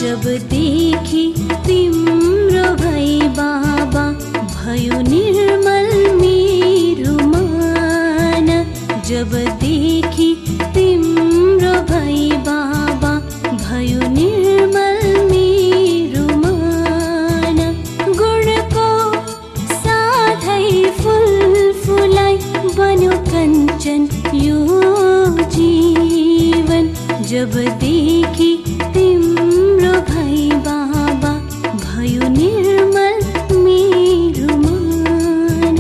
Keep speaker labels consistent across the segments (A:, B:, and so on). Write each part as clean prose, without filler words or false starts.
A: जब देखी तिम्रो भई बाबा भयो निर्मल मेरो मन। जब देखी तिम्रो भई बाबा भयो निर्मल मेरो मन। गुणको साथै फूल फुलाई बन्यो कञ्चन यो जीवन। जब देखी तिम्रो भई बाबा भयो निर्मल मेरो मन।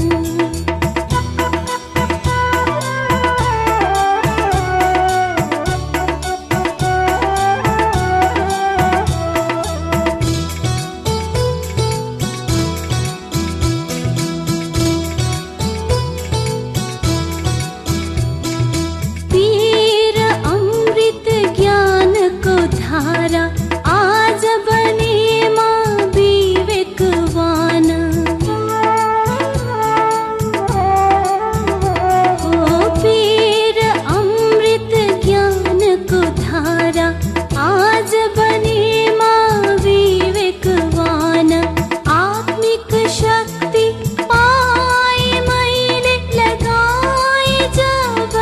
A: पीर अमृत ज्ञानको धारा आज बने म विवेकवान। ओ पीर अमृत ज्ञानको धारा आज बने म विवेकवान। आत्मिक शक्ति पाए मैले लगाए जब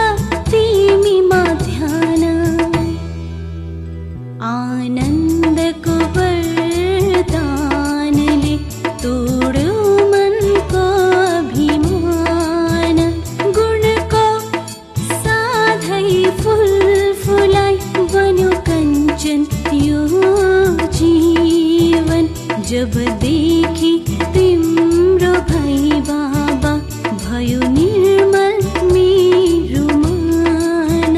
A: तिमीमा ध्यान। आनन्दको वरदानले तोड्यो मनको अभिमान। गुणको साथै फूल फुलाई बन्यो कञ्चन यो जीवन। जब देखी तिम्रो भई बाबा भयो निर्मल मेरो मन।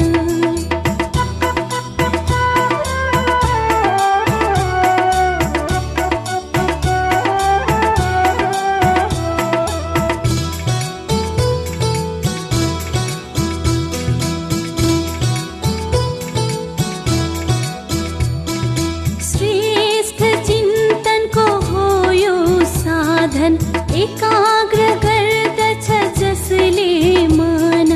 A: श्रेष्ठ चिन्तनको हो यो साधन एकाग्र गर्दछ जसले मन।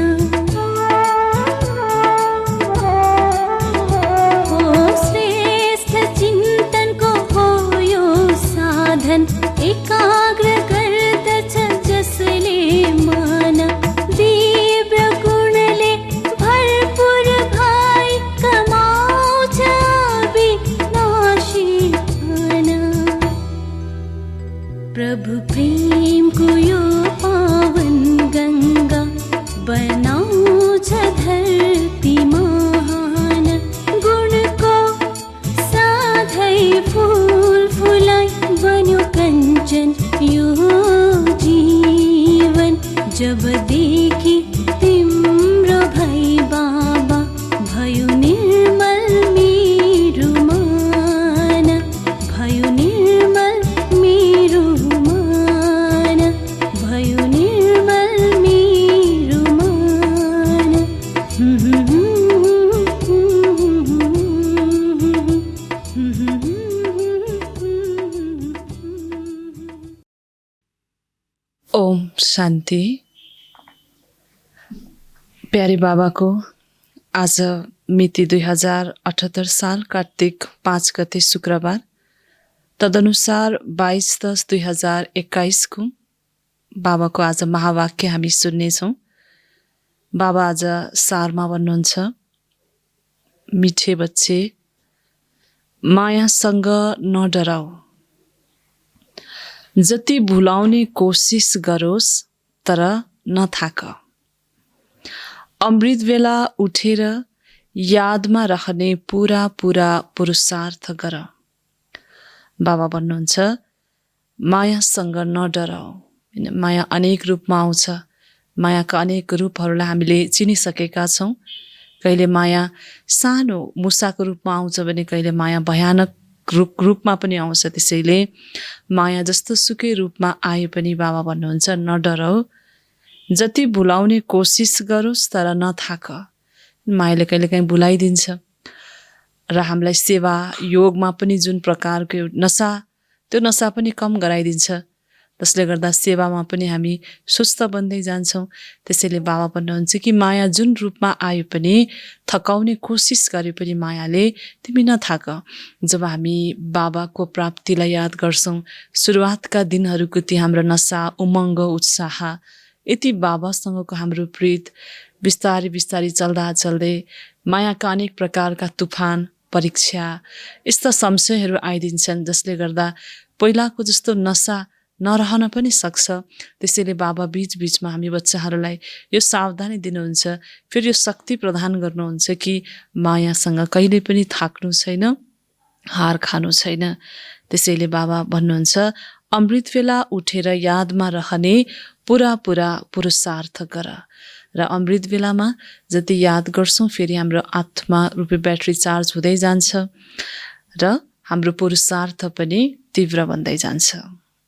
A: हो श्रेष्ठ चिन्तनको हो यो साधन एकाग्र गर्दछ जसले मन। दिव्य गुणले भरपूर भई कमाउँछ विनाशी धन। प्रभु प्रेमको यो पावन गङ्गा बनाउँछ धरती महान। गुणको साथै फूल फुलाई बन्यो कञ्चन यो जीवन। जब देखी तिम्रो भई बाबा भयो निर्मल मेरो मन। भयो निर्मल मेरो मन। भयो निर्मल मेरो मन।
B: ओम शान्ति। प्यारे बाबाको आज मिति 2078 साल कार्तिक 5 गते शुक्रबार, तदनुसार 22/10/2021 को बाबाको आज महावाक्य हामी सुन्नेछौँ। बाबा आज सारमा भन्नुहुन्छ, मिठे बच्चे मायासँग नडराऊ। जति भुलाउने कोसिस गरोस् तर नथाक। अमृत बेला उठेर यादमा रहने पूरा पुरुषार्थ गर। बाबा भन्नुहुन्छ मायासँग नडराऊ। माया अनेक रूपमा आउँछ। मायाका अनेक रूपहरूलाई हामीले चिनिसकेका छौँ। कहिले माया सानो मुसाको रूपमा आउँछ भने कहिले माया भयानक रूपमा पनि आउँछ। त्यसैले माया जस्तो सुकै रूपमा आए पनि बाबा भन्नुहुन्छ नडराऊ। जति भुलाउने कोसिस गरोस् तर नथाक। मायाले कहिलेकाहीँ भुलाइदिन्छ र हामीलाई सेवा योगमा पनि जुन प्रकारको नसा, त्यो नसा पनि कम गराइदिन्छ। त्यसले गर्दा सेवामा पनि हामी सुस्त बन्दै जान्छौँ। त्यसैले बाबा भन्नुहुन्छ कि माया जुन रूपमा आयो पनि, थकाउने कोसिस गरे पनि मायाले तिमी नथाक। जब हामी बाबाको प्राप्तिलाई याद गर्छौँ, सुरुवातका दिनहरूको ती हाम्रो नशा, उमङ्ग, उत्साह, यति बाबासँगको हाम्रो प्रीत बिस्तारै बिस्तारै चल्दै मायाका अनेक प्रकारका तुफान, परीक्षा, यस्ता संशयहरू आइदिन्छन् जसले गर्दा पहिलाको जस्तो नशा नरहन पनि सक्छ। त्यसैले बाबा बीचबीचमा हामी बच्चाहरूलाई यो सावधानी दिनुहुन्छ, फेरि यो शक्ति प्रदान गर्नुहुन्छ कि मायासँग कहिले पनि थाक्नु छैन, हार खानु छैन। त्यसैले बाबा भन्नुहुन्छ, अमृत बेला उठेर यादमा रहने पुरा पुरुषार्थ गर। र अमृत बेलामा जति याद गर्छौँ फेरि हाम्रो आत्मा रूपी ब्याट्री चार्ज हुँदै जान्छ र हाम्रो पुरुषार्थ पनि तीव्र बन्दै जान्छ।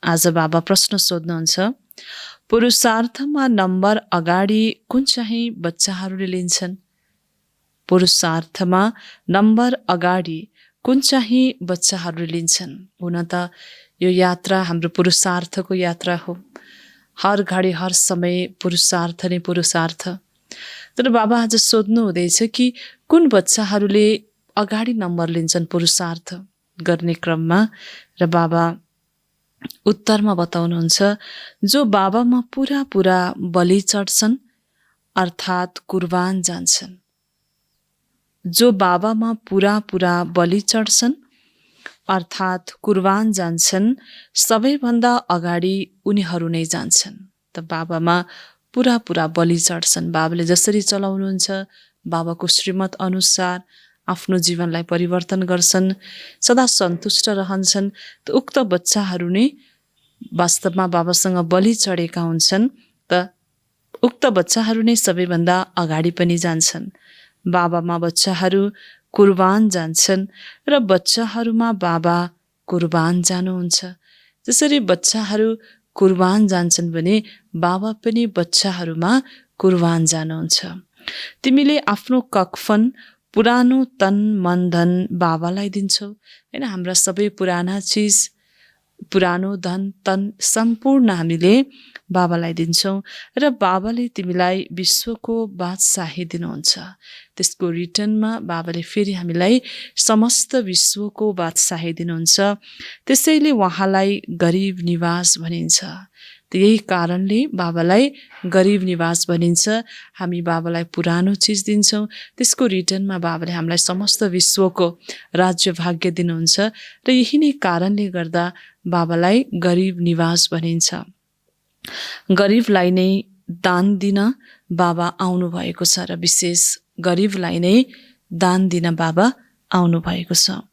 B: आज बाबा प्रश्न सोध्नुहुन्छ, पुरुषार्थमा नम्बर अगाडि कुन चाहिँ बच्चाहरूले लिन्छन्? पुरुषार्थमा नम्बर अगाडि कुन चाहिँ बच्चाहरूले लिन्छन्? हुन त यो यात्रा हाम्रो पुरुषार्थको यात्रा हो। हर घडी हर समय पुरुषार्थ नै पुरुषार्थ। तर बाबा आज सोध्नु हुँदैछ कि कुन बच्चाहरूले अगाडि नम्बर लिन्छन् पुरुषार्थ गर्ने क्रममा? र बाबा उत्तरमा बताउनुहुन्छ, जो बाबामा पुरा बलि चढ्छन् अर्थात् कुर्बान जान्छन्। जो बाबामा पुरा बलि चढ्छन् अर्थात् कुर्बान जान्छन्, सबैभन्दा अगाडि उनीहरू नै जान्छन्। त बाबामा पुरा बलि चढ्छन्। बाबाले जसरी चलाउनुहुन्छ, बाबाको श्रीमत अनुसार आफ्नो जीवनलाई परिवर्तन गर्छन्, सदा सन्तुष्ट रहन्छन्। त उक्त बच्चाहरू नै वास्तवमा बाबासँग बलि चढेका हुन्छन्। त उक्त बच्चाहरू नै सबैभन्दा अगाडि पनि जान्छन्। बाबामा बच्चाहरू कुर्बान जान्छन् र बच्चाहरूमा बाबा कुर्बान जानुहुन्छ। जसरी बच्चाहरू कुर्बान जान्छन् भने बाबा पनि बच्चाहरूमा कुर्बान जानुहुन्छ। तिमीले आफ्नो कफन, पुरानो तन मन धन बाबालाई दिन्छौ हैन। हाम्रा सबै पुराना चिज, पुरानो धन तन सम्पूर्ण हामीले बाबालाई दिन्छौँ र बाबाले तिमीलाई विश्वको बादशाही दिनुहुन्छ। त्यसको रिटर्नमा बाबाले फेरि हामीलाई समस्त विश्वको बादशाही दिनुहुन्छ। त्यसैले उहाँलाई गरिब निवास भनिन्छ। त यही कारणले बाबालाई गरिब निवास भनिन्छ। हामी बाबालाई पुरानो चिज दिन्छौँ, त्यसको रिटर्नमा बाबाले हामीलाई समस्त विश्वको राज्य भाग्य दिनुहुन्छ। र यही नै कारणले गर्दा बाबालाई गरिब निवास भनिन्छ। गरिबलाई नै दान दिन बाबा आउनु भएको छ र विशेष गरिबलाई नै दान दिन बाबा आउनु भएको छ।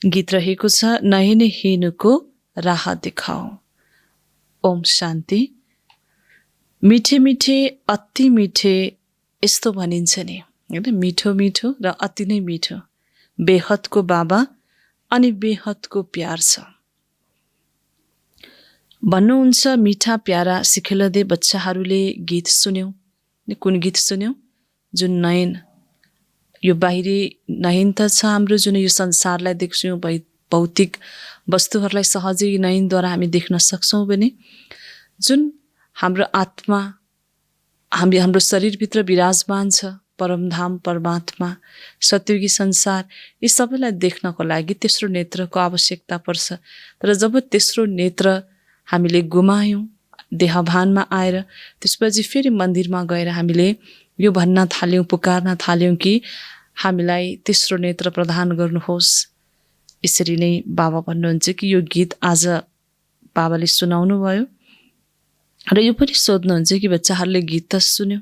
B: गीत रहेको छ, नहेर्ने हिँड्नुको राह देखाऊ। ओम शान्ति। मिठे मिठे अति मिठे यस्तो भनिन्छ नि हैन, मिठो मिठो र अति नै मिठो। बेहदको बाबा अनि बेहदको प्यार छ भन्नुहुन्छ। मिठा प्यारा सिखेलदे बच्चाहरूले गीत सुन्यौ। कुन गीत सुन्यौ? जुन नयन, यो बाहिरी नयन त छ हाम्रो, जुन यो संसारलाई देख्छौँ, भौतिक वस्तुहरूलाई सहजै नयनद्वारा हामी देख्न सक्छौँ भने जुन हाम्रो आत्मा हाम्रो शरीरभित्र विराजमान छ, परमधाम परमात्मा, सत्युगी संसार, यी सबैलाई देख्नको लागि तेस्रो नेत्रको आवश्यकता पर्छ। तर जब तेस्रो नेत्र हामीले गुमायौँ देहभानमा आएर, त्यसपछि फेरि मन्दिरमा गएर हामीले यो भन्न थाल्यौँ, पुकार्न थाल्यौँ कि हामीलाई तेस्रो नेत्र प्रदान गर्नुहोस्। यसरी नै बाबा भन्नुहुन्छ कि यो गीत आज बाबाले सुनाउनु भयो र यो पनि सोध्नुहुन्छ कि बच्चाहरूले गीत त सुन्यो,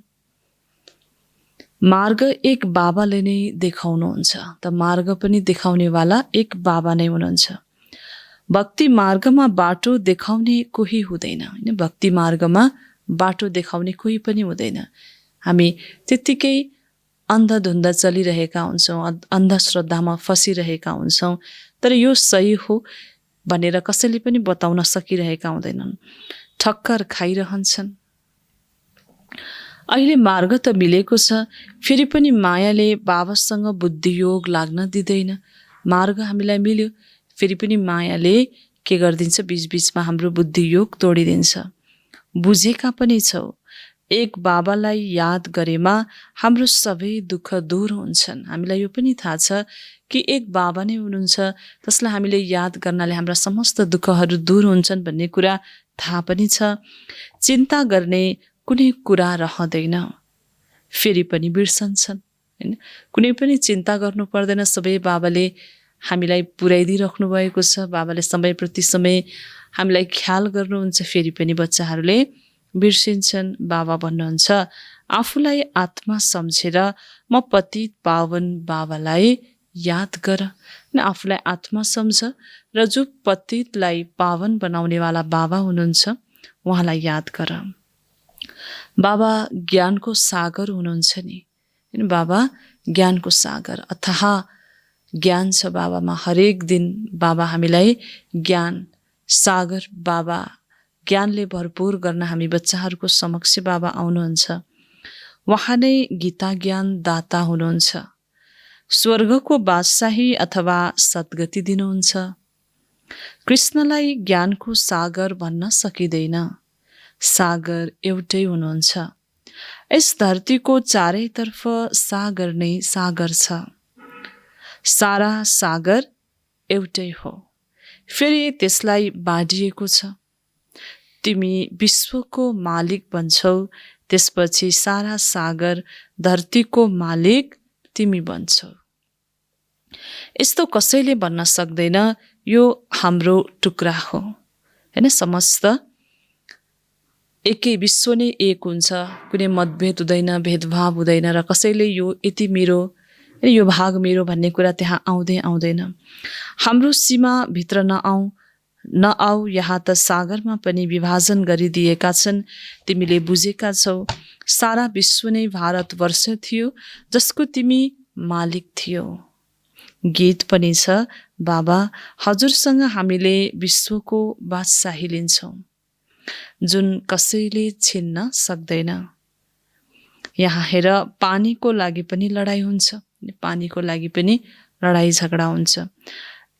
B: मार्ग एक बाबाले नै देखाउनुहुन्छ। त मार्ग पनि देखाउनेवाला एक बाबा नै हुनुहुन्छ। भक्ति मार्गमा बाटो देखाउने कोही हुँदैन हैन। भक्ति मार्गमा बाटो देखाउने कोही पनि हुँदैन। हामी त्यत्तिकै अन्धधुन्ध चलिरहेका हुन्छौँ, अन्धश्रद्धामा फसिरहेका हुन्छौँ। तर यो सही हो भनेर कसैले पनि बताउन सकिरहेका हुँदैनन्, ठक्कर खाइरहन्छन्। अहिले मार्ग त मिलेको छ, फेरि पनि मायाले बाबासँग बुद्धियोग लाग्न दिँदैन। मार्ग हामीलाई मिल्यो, फेरि पनि मायाले के गरिदिन्छ, बीचबीचमा हाम्रो बुद्धि योग तोडिदिन्छ। बुझेका पनि छौँ, एक बाबालाई याद गरेमा हाम्रो सबै दुःख दूर हुन्छन्। हामीलाई यो पनि थाहा छ कि एक बाबा नै हुनुहुन्छ जसलाई हामीले याद गर्नाले हाम्रा समस्त दुःखहरू दूर हुन्छन् भन्ने कुरा थाहा पनि छ। चिन्ता गर्ने कुनै कुरा रहँदैन, फेरि पनि बिर्सन्छन् हैन। कुनै पनि चिन्ता गर्नु पर्दैन, सबै बाबाले हामीलाई पुर्याइदिइराख्नु भएको छ। बाबाले समयप्रति समय हामीलाई ख्याल गर्नुहुन्छ, फेरि पनि बच्चाहरूले बिर्सिन्छन्। बाबा भन्नुहुन्छ, आफूलाई आत्मा सम्झेर म पतित पावन बाबालाई याद गर। आफूलाई आत्मा सम्झ र जो पतितलाई पावन बनाउनेवाला बाबा हुनुहुन्छ उहाँलाई याद गर। बाबा ज्ञानको सागर हुनुहुन्छ नि, बाबा ज्ञानको सागर, अथाह ज्ञान छ बाबामा। हरेक दिन बाबा हामीलाई ज्ञान सागर, बाबा ज्ञानले भरपूर गर्न हामी बच्चाहरूको समक्ष बाबा आउनुहुन्छ। उहाँ नै गीता ज्ञान दाता हुनुहुन्छ। स्वर्गको बादशाही अथवा सद्गति दिनुहुन्छ। कृष्णलाई ज्ञानको सागर भन्न सकिँदैन, सागर एउटै हुनुहुन्छ। यस धरतीको चारैतर्फ सागर नै सागर छ, सारा सागर एउटै हो, फेरि त्यसलाई बाँडिएको छ। तिमी विश्वको मालिक बन्छौ, त्यसपछि सारा सागर धरतीको मालिक तिमी बन्छौ। यस्तो कसैले भन्न सक्दैन यो हाम्रो टुक्रा हो हैन। समस्त एकै विश्व नै एक हुन्छ, कुनै मतभेद हुँदैन, भेदभाव हुँदैन र कसैले यो यति मेरो, यो भाग मेरो भन्ने कुरा त्यहाँ आउँदैन। हाम्रो सीमाभित्र नआऊ, यहाँ त सागरमा पनि विभाजन गरिदिएका छन्। तिमीले बुझेका छौ, सारा विश्व नै भारतवर्ष थियो जसको तिमी मालिक थियो। गीत पनि छ, बाबा हजुरसँग हामीले विश्वको बादशाही लिन्छौँ, जुन कसैले छिन्न सक्दैन। यहाँ हेर, पानीको लागि पनि लडाइँ हुन्छ, पानीको लागि पनि लडाइँ झगडा हुन्छ।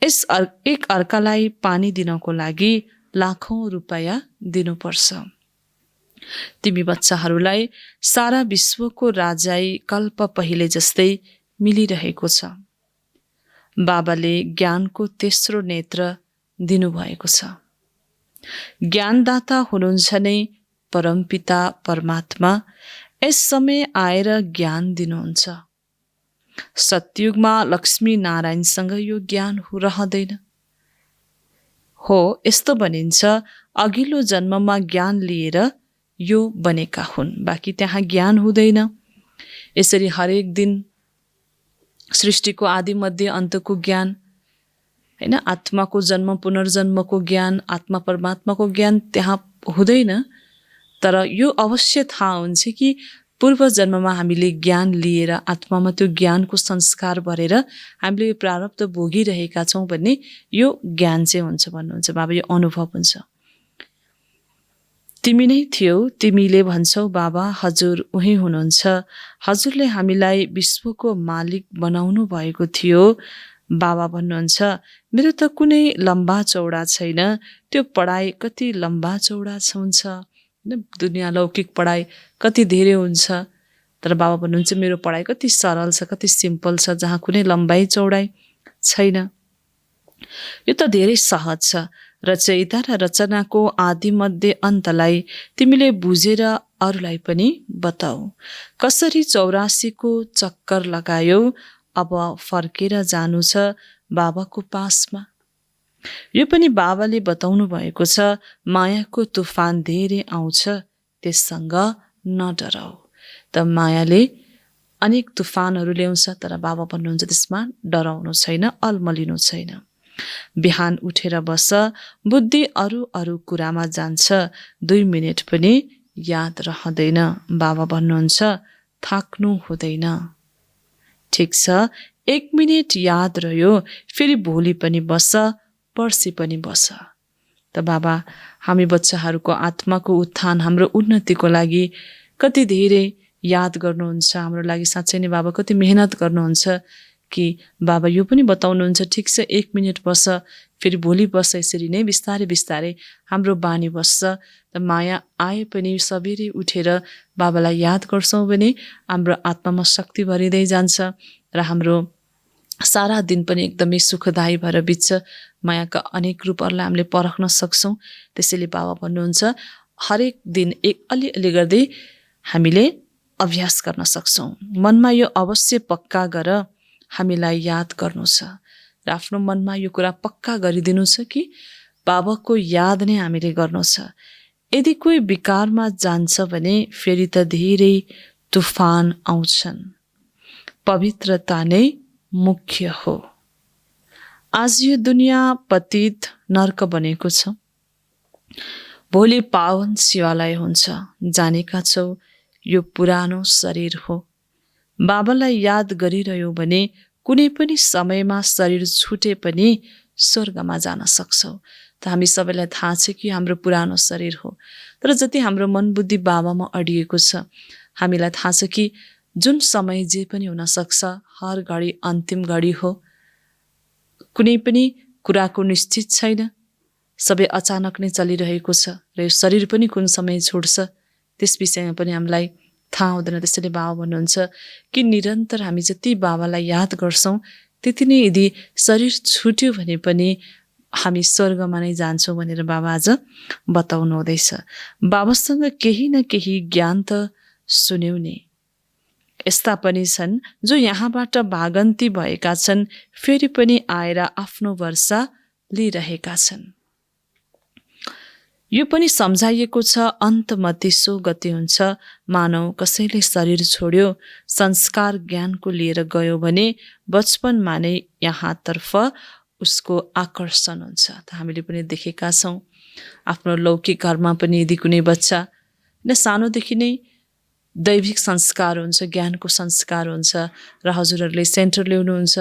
B: एक अर्कालाई पानी दिनको लागि लाखौं रुपैयाँ दिनुपर्छ। तिमी बच्चाहरूलाई सारा विश्वको राजाई कल्प पहिले जस्तै मिलिरहेको छ। बाबाले ज्ञानको तेस्रो नेत्र दिनुभएको छ। ज्ञानदाता हुनुहुन्छ नै परमपिता परमात्मा। यस समय आएर ज्ञान दिनुहुन्छ। सतयुगमा लक्ष्मी नारायणसँग यो ज्ञान रहँदैन हो। यस्तो भनिन्छ, अघिल्लो जन्ममा ज्ञान लिएर यो बनेका हुन्, बाँकी त्यहाँ ज्ञान हुँदैन। यसरी हरेक दिन सृष्टिको आदि मध्य अन्तको ज्ञान हैन, आत्माको जन्म पुनर्जन्मको ज्ञान, आत्मा परमात्माको ज्ञान त्यहाँ हुँदैन। तर यो अवश्य थाहा हुन्छ कि पूर्व जन्ममा हामीले ज्ञान लिएर आत्मामा त्यो ज्ञानको संस्कार भरेर हामीले यो प्रारब्ध भोगिरहेका छौँ भन्ने यो ज्ञान चाहिँ हुन्छ भन्नुहुन्छ बाबा। यो अनुभव हुन्छ। तिमी नै थियौ, तिमीले भन्छौ बाबा हजुर उही हुनुहुन्छ। हजुरले हामीलाई विश्वको मालिक बनाउनु भएको थियो। बाबा भन्नुहुन्छ, मेरो त कुनै लम्बा चौडा छैन। त्यो पढाइ कति लम्बा चौडा हुन्छ, दुनियाँ लौकिक पढाइ कति धेरै हुन्छ, तर बाबा भन्नुहुन्छ मेरो पढाइ कति सरल छ, कति सिम्पल छ, जहाँ कुनै लम्बाइ चौडाइ छैन। यो त धेरै सहज छ। रचयिता र रचनाको आदि मध्य अन्तलाई तिमीले बुझेर अरूलाई पनि बताऊ। कसरी 84को चक्कर लगायौ, अब फर्केर जानु छ बाबाको पासमा। यो पनि बाबाले बताउनु भएको छ। मायाको तुफान धेरै आउँछ, त्यससँग नडराऊ। त मायाले अनेक तुफानहरू ल्याउँछ, तर बाबा भन्नुहुन्छ त्यसमा डराउनु छैन, अल्मलिनु छैन। बिहान उठेर बस, बुद्धि अरू कुरामा जान्छ, 2 मिनेट पनि याद रहँदैन। बाबा भन्नुहुन्छ थाक्नु हुँदैन। ठिक छ, 1 मिनेट याद रह्यो, फेरि भोलि पनि बस, पर्सि पनि बस। त बाबा हामी बच्चाहरूको आत्माको उत्थान, हाम्रो उन्नतिको लागि कति धेरै याद गर्नुहुन्छ, हाम्रो लागि साँच्चै नै बाबा कति मेहनत गर्नुहुन्छ कि बाबा यो पनि बताउनुहुन्छ, ठिक छ 1 मिनट बस्छ, फेरि भोलि बस्छ, यसरी नै बिस्तारै बिस्तारै हाम्रो बानी बस्छ। त माया आए पनि सबेरै उठेर बाबालाई याद गर्छौँ भने हाम्रो आत्मामा शक्ति भरिँदै जान्छ र हाम्रो सारा दिन पनि एकदमै सुखदायी भएर बित्छ। मायाका अनेक रूपहरूलाई हामीले परख्न सक्छौँ। त्यसैले बाबा भन्नुहुन्छ हरेक दिन अलिअलि गर्दै हामीले अभ्यास गर्न सक्छौँ। मनमा यो अवश्य पक्का गर हामीलाई याद गर्नु छ र आफ्नो मनमा यो कुरा पक्का गरिदिनु छ कि बाबाको याद नै हामीले गर्नु छ। यदि कोही विकारमा जान्छ भने फेरि त धेरै तुफान आउँछन्। पवित्रता नै मुख्य हो। आज यो दुनियाँ पतित नर्क बनेको छ। भोलि पावन शिवालय हुन्छ। जानेका छौ यो पुरानो शरीर हो। बाबालाई याद गरिरह्यो भने कुनै पनि समयमा शरीर छुटे पनि स्वर्गमा जान सक्छौ। त हामी सबैलाई थाहा छ कि हाम्रो पुरानो शरीर हो। तर जति हाम्रो मन बुद्धि बाबामा अडिएको छ, हामीलाई थाहा छ कि जुन समय जे पनि हुन सक्छ, हर घडी अन्तिम घडी हो। कुनै पनि कुराको निश्चित छैन। सबै अचानक नै चलिरहेको छ र यो शरीर पनि कुन समय छोड्छ त्यस विषयमा पनि हामीलाई थाहा हुँदैन। त्यसैले बाबा भन्नुहुन्छ कि निरन्तर हामी जति बाबालाई याद गर्छौँ त्यति नै यदि शरीर छुट्यो भने पनि हामी स्वर्गमा नै जान्छौँ भनेर बाबा आज बताउनु हुँदैछ। बाबासँग केही न केही ज्ञान त सुन्यौ नि। यस्ता पनि छन् जो यहाँबाट भागन्ती भएका छन्, फेरि पनि आएर आफ्नो वर्षा लिइरहेका छन्। यो पनि सम्झाइएको छ अन्तमा त्यसो गति हुन्छ। मानव कसैले शरीर छोड्यो, संस्कार ज्ञानको लिएर गयो भने बचपनमा नै यहाँतर्फ उसको आकर्षण हुन्छ। त हामीले पनि देखेका छौँ आफ्नो लौकिक घरमा पनि यदि कुनै बच्चा सानोदेखि नै दैविक संस्कार हुन्छ, ज्ञानको संस्कार हुन्छ र हजुरहरूले सेन्टर ल्याउनुहुन्छ।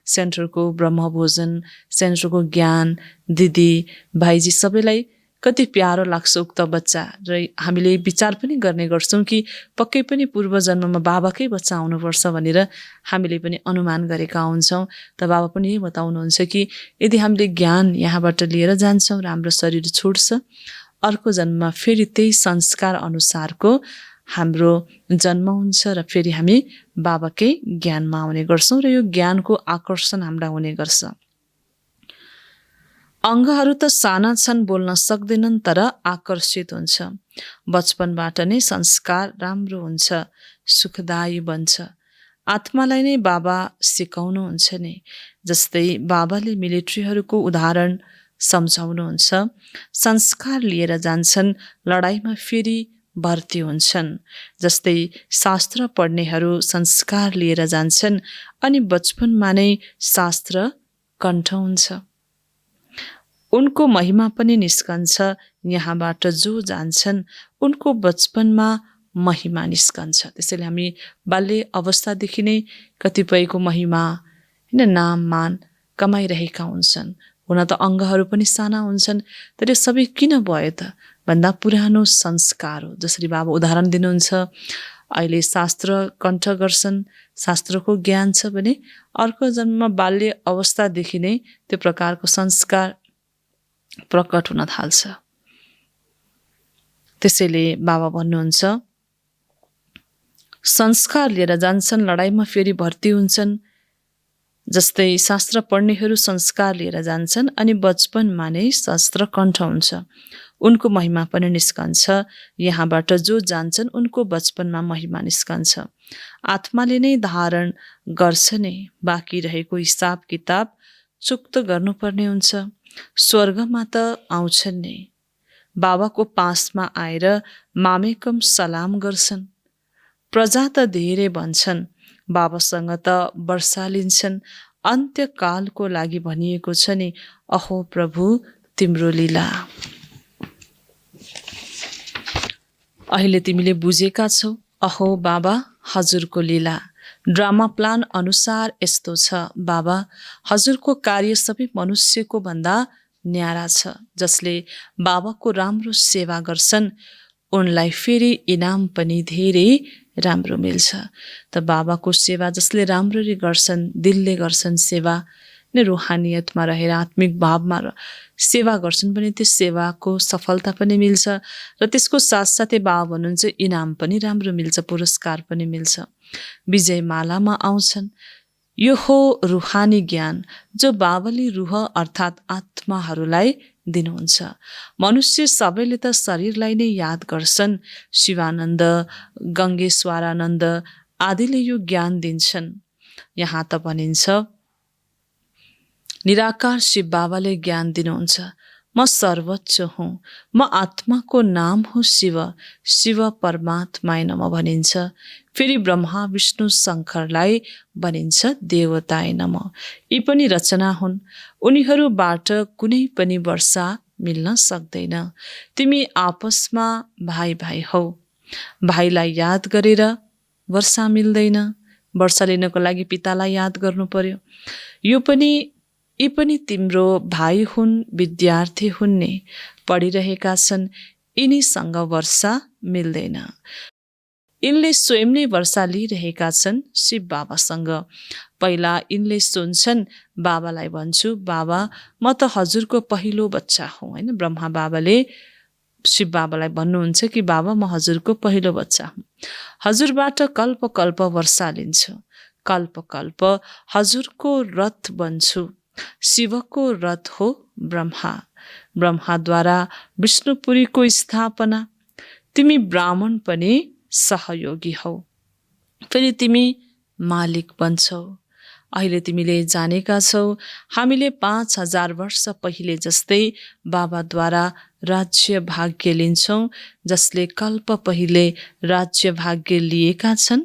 B: सेन्टरको ब्रह्मभोजन, सेन्टरको ज्ञान, दिदी भाइजी सबैलाई कति प्यारो लाग्छ उक्त बच्चा। र हामीले विचार पनि गर्ने गर्छौँ कि पक्कै पनि पूर्व जन्ममा बाबाकै बच्चा आउनुपर्छ भनेर हामीले पनि अनुमान गरेका हुन्छौँ। त बाबा पनि यही बताउनुहुन्छ कि यदि हामीले ज्ञान यहाँबाट लिएर जान्छौँ र हाम्रो शरीर छुट्छ, अर्को जन्ममा फेरि त्यही संस्कार अनुसारको हाम्रो जन्म हुन्छ र फेरि हामी बाबाकै ज्ञानमा आउने गर्छौँ र यो ज्ञानको आकर्षण हामीलाई हुने गर्छ। अङ्गहरू त साना छन्, बोल्न सक्दैनन्, तर आकर्षित हुन्छ। बचपनबाट नै संस्कार राम्रो हुन्छ, सुखदायी बन्छ। आत्मालाई नै बाबा सिकाउनुहुन्छ नि। जस्तै बाबाले मिलिट्रीहरूको उदाहरण सम्झाउनुहुन्छ। संस्कार लिएर जान्छन्, लडाइँमा फेरि भर्ती हुन्छन्। जस्तै शास्त्र पढ्नेहरू संस्कार लिएर जान्छन् अनि बचपनमा नै शास्त्र कण्ठ हुन्छ। उनको महिमा पनि निस्कन्छ। यहाँबाट जो जान्छन् उनको बचपनमा महिमा निस्कन्छ। त्यसैले हामी बाल्य अवस्थादेखि नै कतिपयको महिमा नाम मान कमाइरहेका हुन्छन्। हुन त अङ्गहरू पनि साना हुन्छन्, तर यो सबै किन भयो त भन्दा पुरानो संस्कार हो। जसरी बाबा उदाहरण दिनुहुन्छ, अहिले शास्त्र कण्ठ गर्छन्, शास्त्रको ज्ञान छ भने अर्को जन्ममा बाल्य अवस्थादेखि नै त्यो प्रकारको संस्कार प्रकट हुन थाल्छ। त्यसैले बाबा भन्नुहुन्छ संस्कार लिएर जान्छन्, लडाइँमा फेरि भर्ती हुन्छन्। जस्तै शास्त्र पढ्नेहरू संस्कार लिएर जान्छन् अनि बचपनमा नै शास्त्र कण्ठ हुन्छ। उनको महिमा पनि निस्कन्छ। यहाँबाट जो जान्छन् उनको बचपनमा महिमा निस्कन्छ। आत्माले नै धारण गर्छ नै, बाँकी रहेको हिसाब किताब चुक्त गर्नुपर्ने हुन्छ। स्वर्गमा त आउँछन् नै, बाबाको पासमा आएर मामेकम सलाम गर्छन्। प्रजा त धेरै भन्छन्, बाबासँग त वर्षा लिन्छन्। अन्त्यकालको लागि भनिएको छ नि, अहो प्रभु तिम्रो लीला। अहिले तिमीले बुझेका छौ, अहो बाबा हजुरको लीला। ड्रामा प्लान अनुसार यस्तो छ, बाबा हजुरको कार्य सबै मनुष्यको भन्दा न्यारा छ। जसले बाबाको राम्रो सेवा गर्छन् उनलाई फेरि इनाम पनि धेरै राम्रो मिल्छ। त बाबाको सेवा जसले राम्ररी गर्छन्, दिलले गर्छन् सेवा, नै रुहानियतमा रहेर आत्मिक भावमा सेवा गर्छन् भने त्यो सेवाको सफलता पनि मिल्छ र त्यसको साथसाथै बाबा भन्नुहुन्छ इनाम पनि राम्रो मिल्छ, पुरस्कार पनि मिल्छ। विजयमालामा आउँछन्। यो हो रुहानी ज्ञान जो बाबाले रूह अर्थात् आत्माहरूलाई दिनुहुन्छ। मनुष्य सबैले त शरीरलाई नै याद गर्छन्। शिवानन्द, गङ्गेश्वरानन्द आदिले यो ज्ञान दिन्छन्। यहाँ त भनिन्छ निराकार शिव बाबाले ज्ञान दिनुहुन्छ। म सर्वोच्च हुँ, म आत्माको नाम हो शिव, शिव परमात्माय नमः भनिन्छ। फेरि ब्रह्मा विष्णु शङ्करलाई भनिन्छ देवताय नमः। यी पनि रचना हुन्। उनीहरूबाट कुनै पनि वर्षा मिल्न सक्दैन। तिमी आपसमा भाइ भाइ हौ। भाइलाई याद गरेर वर्षा मिल्दैन। वर्षा लिनको लागि पितालाई याद गर्नु पर्यो। यी पनि तिम्रो भाइ हुन्, विद्यार्थी हुन् नि, पढिरहेका छन्। यिनीसँग वर्षा मिल्दैन। यिनले स्वयं नै वर्षा लिइरहेका छन् शिव बाबासँग। पहिला यिनले सुन्छन्, बाबालाई भन्छु बाबा म त हजुरको पहिलो बच्चा हुँ हैन। ब्रह्मा बाबाले शिव बाबालाई भन्नुहुन्छ कि बाबा म हजुरको पहिलो बच्चा हुँ। हजुरबाट कल्प कल्प वर्षा लिन्छु। कल्प कल्प हजुरको रथ बन्छु। शिवको रथ हो ब्रह्मा। ब्रह्माद्वारा विष्णुपुरीको स्थापना। तिमी ब्राह्मण पनि सहयोगी हौ। फेरि तिमी मालिक बन्छौ। अहिले तिमीले जानेका छौ हामीले 5000 वर्ष पहिले जस्तै बाबाद्वारा राज्य भाग्य लिन्छौँ। जसले कल्प पहिले राज्य भाग्य लिएका छन्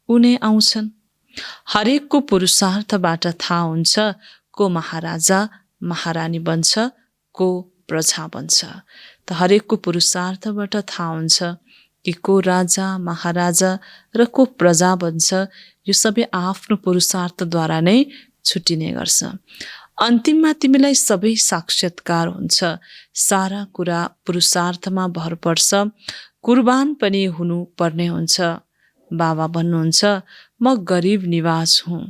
B: उनी आउँछन्। हरेकको पुरुषार्थबाट थाहा हुन्छ को महाराजा महारानी बन्छ, को प्रजा बन्छ। त हरेकको पुरुषार्थबाट थाहा हुन्छ कि को राजा महाराजा र को प्रजा बन्छ। यो सबै आफ्नो पुरुषार्थद्वारा नै छुटिने गर्छ। अन्तिममा तिमीलाई सबै साक्षात्कार हुन्छ। सारा कुरा पुरुषार्थमा भर पर्छ। कुर्बान पनि हुनु पर्ने हुन्छ। बाबा भन्नुहुन्छ म गरिब निवास हुँ।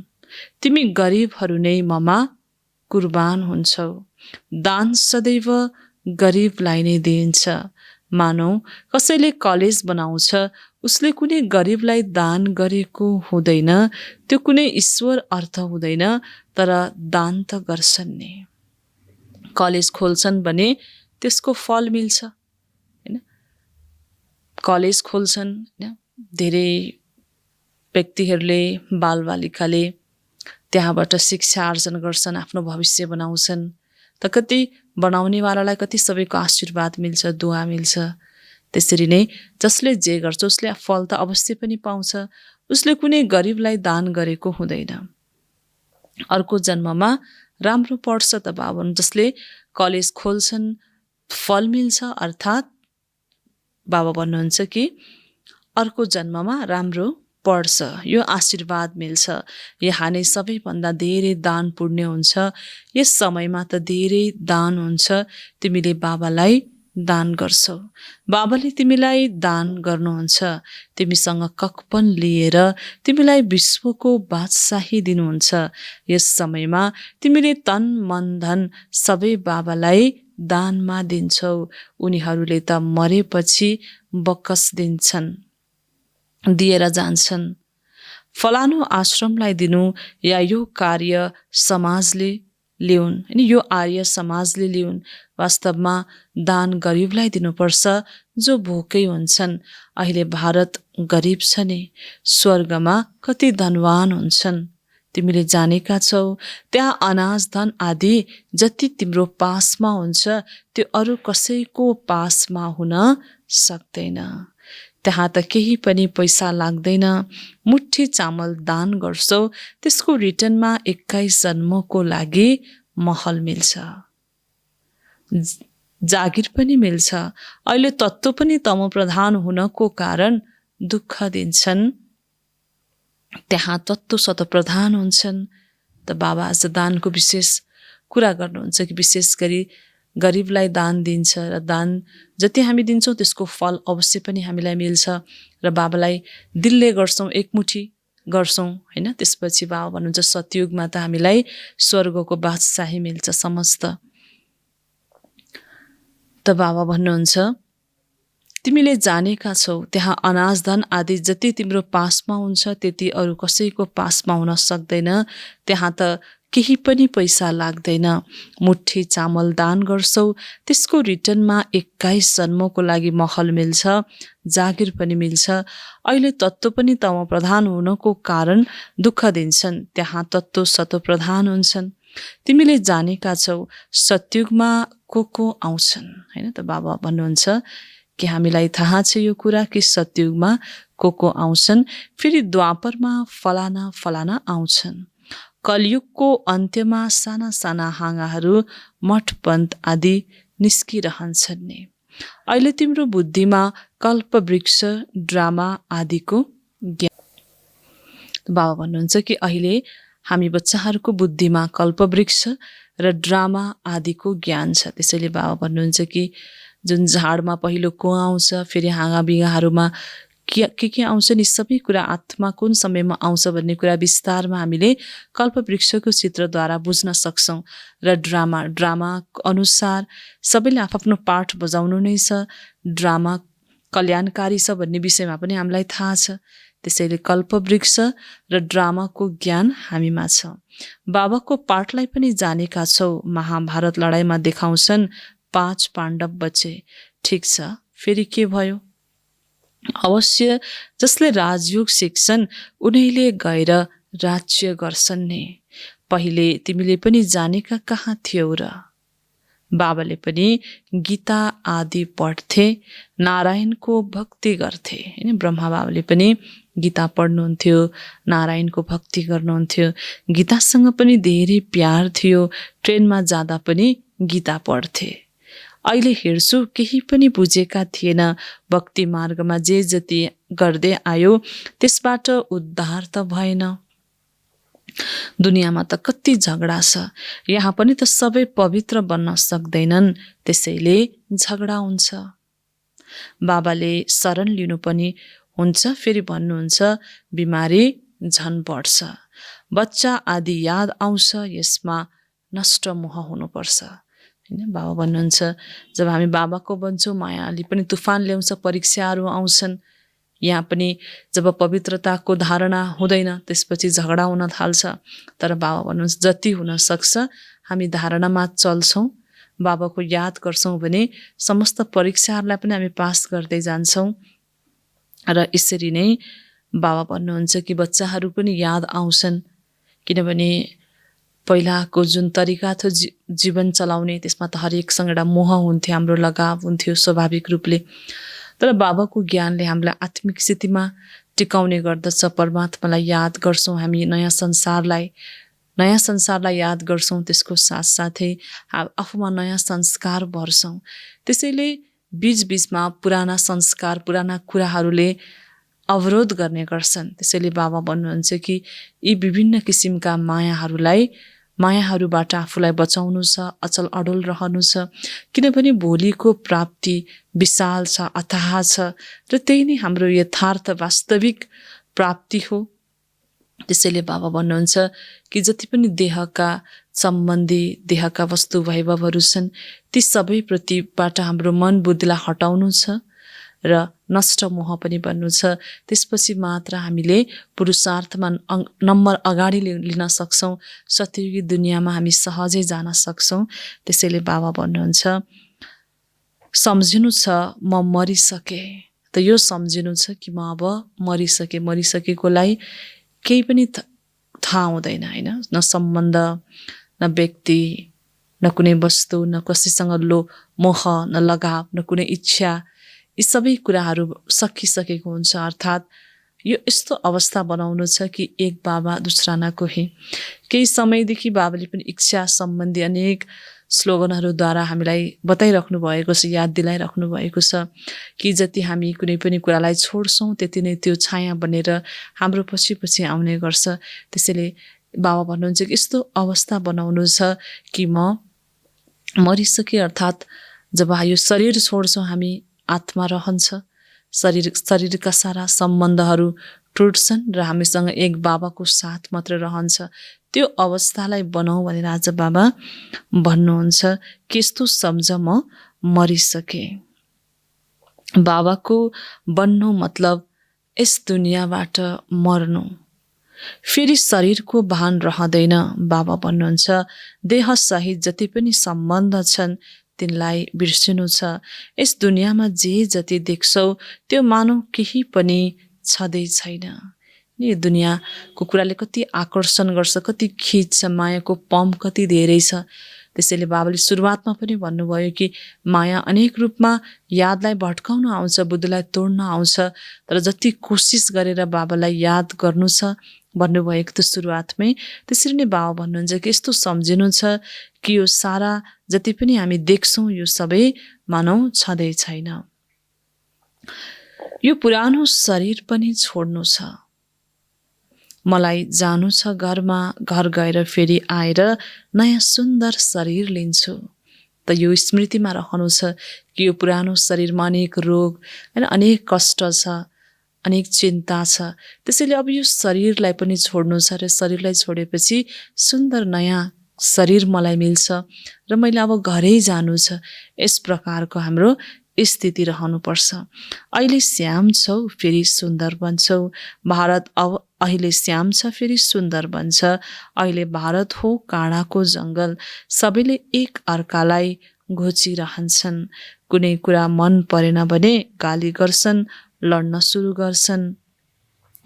B: तिमी गरिबहरू नै ममा कुर्बान हुन्छौ। दान सदैव गरिबलाई नै दिइन्छ। मानौ कसैले कलेज बनाउँछ, उसले कुनै गरिबलाई दान गरेको हुँदैन। त्यो कुनै ईश्वर अर्थ हुँदैन, तर दान त गर्छन् नि। कलेज खोल्छन् भने त्यसको फल मिल्छ हैन। कलेज खोल्छन् हैन, धेरै व्यक्तिहरूले बालबालिकाले त्यहाँबाट शिक्षा आर्जन गर्छन्, आफ्नो भविष्य बनाउँछन्। त कति बनाउनेवालालाई कति सबैको आशीर्वाद मिल्छ, दुआ मिल्छ। त्यसरी नै जसले जे गर्छ उसले फल त अवश्य पनि पाउँछ। उसले कुनै गरिबलाई दान गरेको हुँदैन। अर्को जन्ममा राम्रो पढ्छ त बाबा जसले कलेज खोल्छन् फल मिल्छ। अर्थात् बाबा भन्नुहुन्छ कि अर्को जन्ममा राम्रो पढ्छ, यो आशीर्वाद मिल्छ। यहाँ नै सबैभन्दा धेरै दान पुण्य हुन्छ। यस समयमा त धेरै दान हुन्छ। तिमीले बाबालाई दान गर्छौ। बाबाले तिमीलाई दान गर्नुहुन्छ। तिमीसँग ककपन लिएर तिमीलाई विश्वको बादशाही दिनुहुन्छ। यस समयमा तिमीले तन मन धन सबै बाबालाई दानमा दिन्छौ। उनीहरूले त मरेपछि बकस दिन्छन्, दिएर जान्छन्। फलानु आश्रमलाई दिनु या यो कार्य समाजले ल्याउन्, यो आर्य समाजले ल्याउन्। वास्तवमा दान गरिबलाई दिनुपर्छ जो भोकै हुन्छन्। अहिले भारत गरिब छ नि, स्वर्गमा कति धनवान हुन्छन्। तिमीले जानेका छौ त्यहाँ अनाज धन आदि जति तिम्रो पासमा हुन्छ त्यो अरू कसैको पासमा हुन सक्दैन। त्यहाँ त केही पनि पैसा लाग्दैन। मुठी चामल दान गर्छौ, त्यसको रिटर्नमा 21 जन्मको लागि महल मिल्छ, जागिर पनि मिल्छ। अहिले तत्त्व पनि तमोप्रधान हुनको कारण दुःख दिन्छन्। त्यहाँ तत्त्व शतप्रधान हुन्छन्। त बाबा आज दानको विशेष कुरा गर्नुहुन्छ कि विशेष गरी गरिबलाई दान दिन्छ र दान जति हामी दिन्छौँ त्यसको फल अवश्य पनि हामीलाई मिल्छ र बाबालाई दिलले गर्छौँ, एकमुठी गर्छौँ हैन। त्यसपछि बाबा भन्नुहुन्छ सतयुगमा त हामीलाई स्वर्गको बादशाही मिल्छ समस्त। त बाबा भन्नुहुन्छ तिमीले जानेका छौ त्यहाँ अनाज धन आदि जति तिम्रो पासमा हुन्छ त्यति अरू कसैको पासमा हुन सक्दैन। त्यहाँ त केही पनि पैसा लाग्दैन। मुठी चामल दान गर्छौ त्यसको रिटर्नमा 21 जन्मको लागि महल मिल्छ, जागिर पनि मिल्छ। अहिले तत्त्व पनि तम प्रधान हुनको कारण दुःख दिन्छन्, त्यहाँ तत्त्व सत्व प्रधान हुन्छन्। तिमीले जानेका छौ सतयुगमा को आउँछन् हैन। त बाबा भन्नुहुन्छ कि हामीलाई थाहा छ यो कुरा कि सतयुगमा को आउँछन्, फेरि द्वापरमा फलाना फलाना आउँछन्। कलयुगको अन्त्यमा साना साना हाँगाहरू मठपन्थ आदि निस्किरहन्छन् नि। अहिले तिम्रो बुद्धिमा कल्पवृक्ष ड्रामा आदिको ज्ञान। बाबा भन्नुहुन्छ कि अहिले हामी बच्चाहरूको बुद्धिमा कल्पवृक्ष र ड्रामा आदिको ज्ञान छ। त्यसैले बाबा भन्नुहुन्छ कि जुन झाडमा पहिलो को आउँछ, फेरि हाँगा बिगाहरूमा के आउँछ नि सबै कुरा आत्मा कुन समयमा आउँछ भन्ने कुरा विस्तारमा हामीले कल्पवृक्षको चित्रद्वारा बुझ्न सक्छौँ। र ड्रामा अनुसार सबैले आफ्नो पाठ बजाउनु नै छ। ड्रामा कल्याणकारी छ भन्ने विषयमा पनि हामीलाई थाहा छ। त्यसैले कल्पवृक्ष र ड्रामाको ज्ञान हामीमा छ। बाबाको पाठलाई पनि जानेका छौ। महाभारत लडाइँमा देखाउँछन् 5 पाण्डव बचे। ठिक छ, फेरि के भयो? अवश्य जसले राजयोग सिक्छन् उनीले गएर राज्य गर्छन् नि। पहिले तिमीले पनि जानेका कहाँ थियौ र? बाबाले पनि गीता आदि पढ्थे, नारायणको भक्ति गर्थे हैन। ब्रह्मा बाबाले पनि गीता पढ्नुहुन्थ्यो, नारायणको भक्ति गर्नुहुन्थ्यो। गीतासँग पनि धेरै प्यार थियो। ट्रेनमा जाँदा पनि गीता पढ्थे। अहिले हेर्छु केही पनि बुझेका थिएन। भक्ति मार्गमा जे जति गर्दै आयो त्यसबाट उद्धार त भएन। दुनियाँमा त कति झगडा छ, यहाँ पनि त सबै पवित्र बन्न सक्दैनन्, त्यसैले झगडा हुन्छ। बाबाले शरण लिनु पनि हुन्छ, फेरि भन्नुहुन्छ बिमारी झन बढ्छ। बच्चा आदि याद आउँछ, यसमा नष्ट मोह हुनुपर्छ हैन। बाबा भन्नुहुन्छ जब हामी बाबाको बन्छौँ मायाले पनि तुफान ल्याउँछ, परीक्षाहरू आउँछन्। यहाँ पनि जब पवित्रताको धारणा हुँदैन त्यसपछि झगडा हुन थाल्छ। तर बाबा भन्नुहुन्छ जति हुन सक्छ हामी धारणामा चल्छौँ, बाबाको याद गर्छौँ भने समस्त परीक्षाहरूलाई पनि हामी पास गर्दै जान्छौँ। र यसरी नै बाबा भन्नुहुन्छ कि बच्चाहरू पनि याद आउँछन्, किनभने पहिलाको जुन तरिका थियो जीवन चलाउने त्यसमा त हरेकसँग एउटा मोह हुन्थ्यो, हाम्रो लगाव हुन्थ्यो स्वाभाविक रूपले। तर बाबाको ज्ञानले हामीलाई आत्मिक स्थितिमा टिकाउने गर्दछ। परमात्मालाई याद गर्छौँ हामी, नयाँ संसारलाई याद गर्छौँ, त्यसको साथसाथै आफूमा नयाँ संस्कार भर्छौँ। त्यसैले बीचबीचमा पुराना संस्कार पुराना कुराहरूले अवरोध गर्ने गर्छन्। त्यसैले बाबा भन्नुहुन्छ कि यी विभिन्न किसिमका मायाहरूबाट आफूलाई बचाउनु छ, अचल अडोल रहनु छ। किनभने भोलिको प्राप्ति विशाल छ, अथाह छ र त्यही नै हाम्रो यथार्थ वास्तविक प्राप्ति हो। त्यसैले बाबा भन्नुहुन्छ कि जति पनि देहका सम्बन्धी देहका वस्तु वैभवहरू छन् ती सबै प्रतिबाट हाम्रो मन बुद्धिलाई हटाउनु छ र नष्ट मोह पनि बन्नु छ। त्यसपछि मात्र हामीले पुरुषार्थमा नम्बर अगाडि लिन सक्छौँ। सतयुगी दुनियाँमा हामी सहजै जान सक्छौँ। त्यसैले बाबा भन्नुहुन्छ सम्झिनु छ म मरिसके। त यो सम्झिनु छ कि म अब मरिसकेकोलाई केही पनि थाहा हुँदैन हैन। न सम्बन्ध, न व्यक्ति, न कुनै वस्तु, न कसैसँग मोह, न लगाव, न कुनै इच्छा, यी सबै कुराहरू सकिसकेको हुन्छ। अर्थात् यो यस्तो अवस्था बनाउनु छ कि एक बाबा दूसरा न कोही। केही समयदेखि बाबाले पनि इच्छा सम्बन्धी अनेक स्लोगनहरूद्वारा हामीलाई बताइराख्नु भएको छ, याद दिलाइराख्नु भएको छ कि जति हामी कुनै पनि कुरालाई छोड्छौँ त्यति नै त्यो छाया बनेर हाम्रो पछि पछि आउने गर्छ। त्यसैले बाबा भन्नुहुन्छ कि यस्तो अवस्था बनाउनु छ कि म मरिसके अर्थात् जब यो शरीर छोड्छौँ हामी, आत्मा रहन्छ। शरीरका सारा सम्बन्धहरू टुट्छन् र हामीसँग एक बाबाको साथ मात्र रहन्छ। त्यो अवस्थालाई बनाऊ भनेर आज बाबा भन्नुहुन्छ कि यस्तो सम्झ म मरिसके। बाबाको बन्नु मतलब यस दुनियाँबाट मर्नु। फेरि शरीरको भान रहँदैन। बाबा भन्नुहुन्छ देहसहित जति पनि सम्बन्ध छन् तिनलाई बिर्सिनु छ। यस दुनियाँमा जे जति देख्छौ त्यो मानौ केही पनि छँदै छैन। यो दुनियाँको कुराले कति आकर्षण गर्छ, कति खिच्छ, मायाको पम्प कति धेरै छ। त्यसैले बाबाले सुरुवातमा पनि भन्नुभयो कि माया अनेक रूपमा यादलाई भट्काउन आउँछ, बुद्धिलाई तोड्न आउँछ, तर जति कोसिस गरेर बाबालाई याद गर्नु छ भन्नुभएको थियो सुरुवातमै, त्यसरी नै बाबा भन्नुहुन्छ कि यस्तो सम्झिनु छ कि यो सारा जति पनि हामी देख्छौँ यो सबै मानौ छँदै छैन। यो पुरानो शरीर पनि छोड्नु छ। मलाई जानु छ घरमा, घर गएर फेरि आएर नयाँ सुन्दर शरीर लिन्छु। त यो स्मृतिमा रहनु छ कि यो पुरानो शरीरमा अनेक रोग हैन, अनेक कष्ट छ, अनेक चिन्ता छ। त्यसैले अब यो शरीरलाई पनि छोड्नु छ र शरीरलाई छोडेपछि सुन्दर नयाँ शरीर मलाई मिल्छ र मैले अब घरै जानु छ। यस प्रकारको हाम्रो स्थिति रहनुपर्छ। अहिले श्याम छौ फेरि सुन्दर बन्छौ। भारत अब अहिले श्याम छ फेरि सुन्दर बन्छ। अहिले भारत हो काँडाको जङ्गल, सबैले एक अर्कालाई घोचिरहन्छन्। कुनै कुरा मन परेन भने गाली गर्छन्, लड्न सुरु गर्छन्।